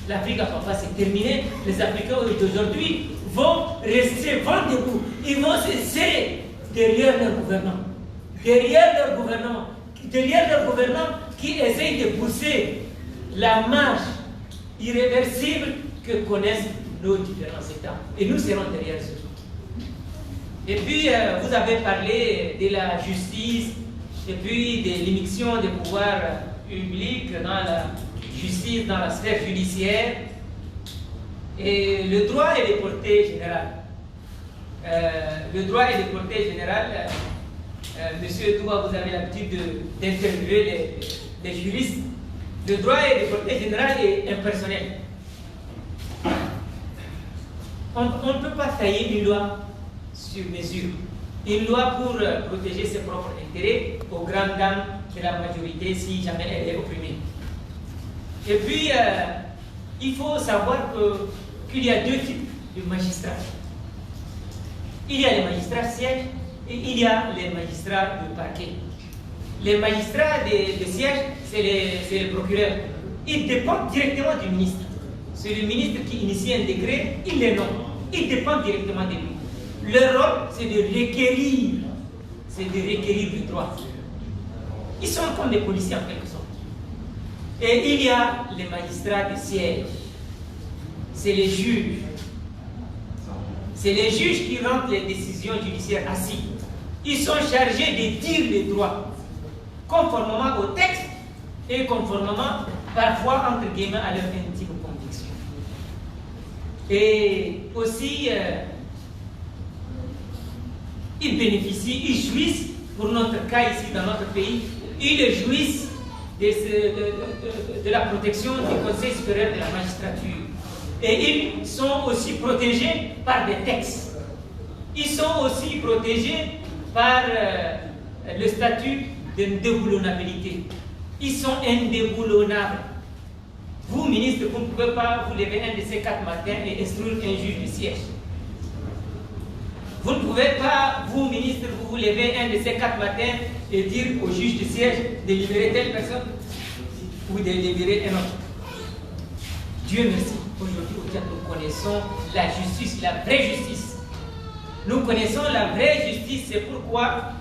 L'Afrique à papa, c'est terminé. Les Africains d'aujourd'hui vont rester vent debout. Ils vont se serrer derrière leur gouvernement. Derrière leur gouvernement qui essaye de pousser la marche irréversible que connaissent nos différents États. Et nous serons derrière ce jour. Et puis, vous avez parlé de la justice, et puis de l'émission des pouvoirs publics dans la justice, dans la sphère judiciaire. Et le droit est de portée générale. Le droit est de portée générale. Monsieur Touba, vous avez l'habitude d'interviewer les juristes. Le droit est de portée générale et impersonnel. On ne peut pas tailler une loi sur mesure. Une loi pour protéger ses propres intérêts aux grandes dames de la majorité si jamais elle est opprimée. Et puis, il faut savoir qu'il y a deux types de magistrats. Il y a les magistrats sièges et il y a les magistrats de parquet. Les magistrats de siège, c'est les procureurs. Ils dépendent directement du ministre. C'est le ministre qui initie un décret, il les nomme. Ils dépendent directement de lui. Leur rôle, c'est de requérir. C'est de requérir du droit. Ils sont comme des policiers en quelque sorte. Et il y a les magistrats de siège. C'est les juges. C'est les juges qui rendent les décisions judiciaires assis. Ils sont chargés de dire les droits, conformément au texte et conformément, parfois, entre guillemets, à leur intime conviction. Et aussi, ils bénéficient, ils jouissent, pour notre cas ici dans notre pays, ils jouissent de la protection du Conseil supérieur de la magistrature. Et ils sont aussi protégés par des textes. Ils sont aussi protégés par le statut d'indéboulonnabilité. Ils sont indéboulonnables. Vous, ministre, vous ne pouvez pas vous lever un de ces 4 matins et instruire un juge du siège. Vous ne pouvez pas, vous, ministre, vous lever un de ces 4 matins et dire au juge du siège de libérer telle personne ou de libérer un autre. Dieu merci. Aujourd'hui, nous connaissons la justice, la vraie justice. Nous connaissons la vraie justice, c'est pourquoi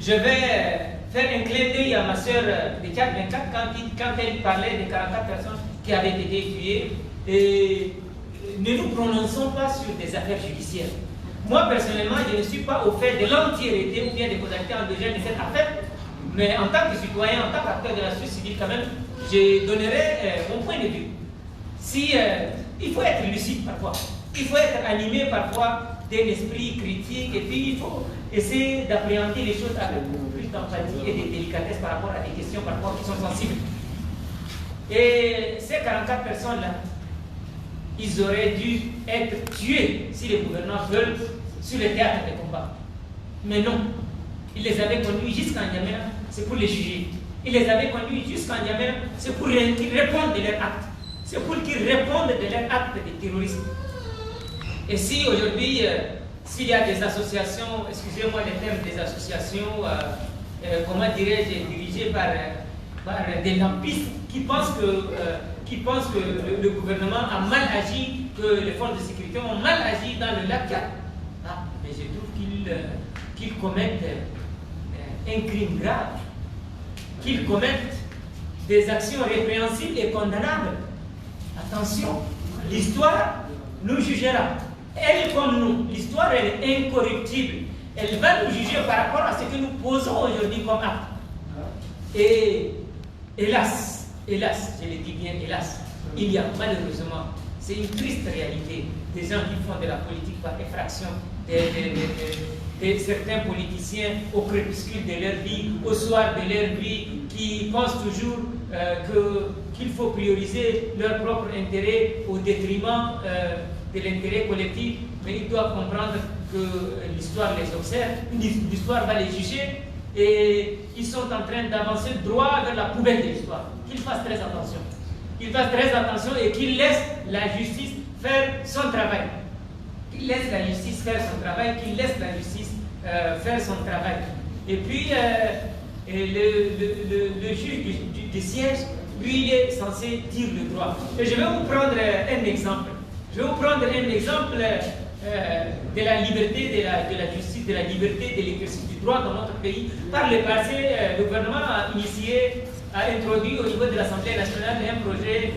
je vais faire un clin d'œil à ma soeur de Tchad 24 quand elle parlait de 44 personnes qui avaient été tuées. Et ne nous prononçons pas sur des affaires judiciaires. Moi, personnellement, je ne suis pas au fait de l'entièreté ou bien des modalités endogènes de cette affaire, mais en tant que citoyen, en tant qu'acteur de la société civile, quand même, je donnerai mon point de vue. Il faut être lucide parfois, il faut être animé parfois d'un esprit critique, et puis il faut essayer d'appréhender les choses avec beaucoup plus d'empathie et de délicatesse par rapport à des questions parfois qui sont sensibles. Et ces 44 personnes-là, ils auraient dû être tués si les gouvernants veulent sur le théâtre des combats. Mais non, ils les avaient conduits jusqu'en N'Djamena, c'est pour les juger. Ils les avaient conduits jusqu'en N'Djamena, c'est pour qu'ils répondent de leurs actes. C'est pour qu'ils répondent de leurs actes de terrorisme. Et si aujourd'hui, s'il y a des associations, excusez-moi le terme des associations, comment dirais-je, dirigées par des lampistes qui pensent que le gouvernement a mal agi, que les forces de sécurité ont mal agi dans le lac Tchad. Ah, mais je trouve qu'ils commettent un crime grave, qu'ils commettent des actions répréhensibles et condamnables. Attention, l'histoire nous jugera. Elle comme nous, l'histoire elle est incorruptible. Elle va nous juger par rapport à ce que nous posons aujourd'hui comme acte. Et hélas, je le dis bien hélas, il y a malheureusement, c'est une triste réalité, des gens qui font de la politique par effraction, de certains politiciens au crépuscule de leur vie, au soir de leur vie, qui pensent toujours qu'il faut prioriser leur propre intérêt au détriment de l'intérêt collectif, mais ils doivent comprendre que l'histoire les observe, l'histoire va les juger, et ils sont en train d'avancer droit vers la poubelle de l'histoire. Qu'ils fassent très attention. Qu'ils fassent très attention et qu'ils laissent la justice faire son travail. Qu'ils laissent la justice faire son travail, qu'ils laissent la justice faire son travail. Et puis, le juge du siège, lui, il est censé dire le droit. Et je vais vous prendre un exemple. Je vais vous prendre un exemple de la liberté de la justice, de la liberté de l'exercice du droit dans notre pays. Par le passé, le gouvernement a introduit au niveau de l'Assemblée nationale un projet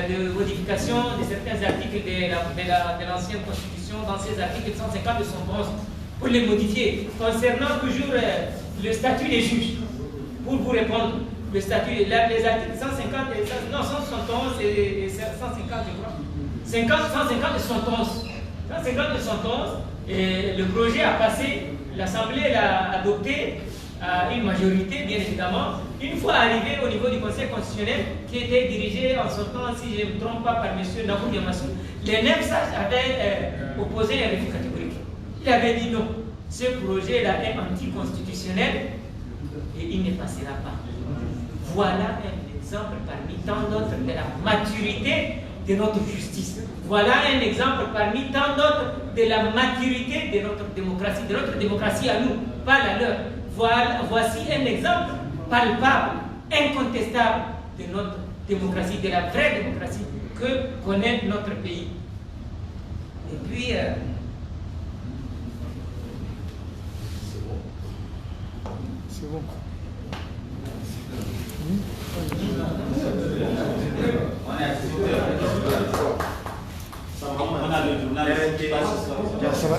de modification de certains articles de l'ancienne Constitution, dans ces articles 150 et 111, pour les modifier, concernant toujours le statut des juges. Pour vous répondre, le statut, les articles 150 et 171 et 150, je crois. 150 et 111. 150 et 111, et le projet a passé, l'Assemblée l'a adopté à une majorité, bien évidemment. Une fois arrivé au niveau du Conseil constitutionnel, qui était dirigé en son temps, si je ne me trompe pas, par M. Nakou Diamassou, les 9 sages avaient opposé un refus catégorique. Il avait dit non, ce projet-là est anticonstitutionnel et il ne passera pas. Voilà un exemple parmi tant d'autres de la maturité de notre justice. Voilà un exemple parmi tant d'autres de la maturité de notre démocratie à nous, pas la leur. Voici un exemple palpable, incontestable de notre démocratie, de la vraie démocratie que connaît notre pays. Et puis, c'est bon. On a le journal qui passe. Ça va.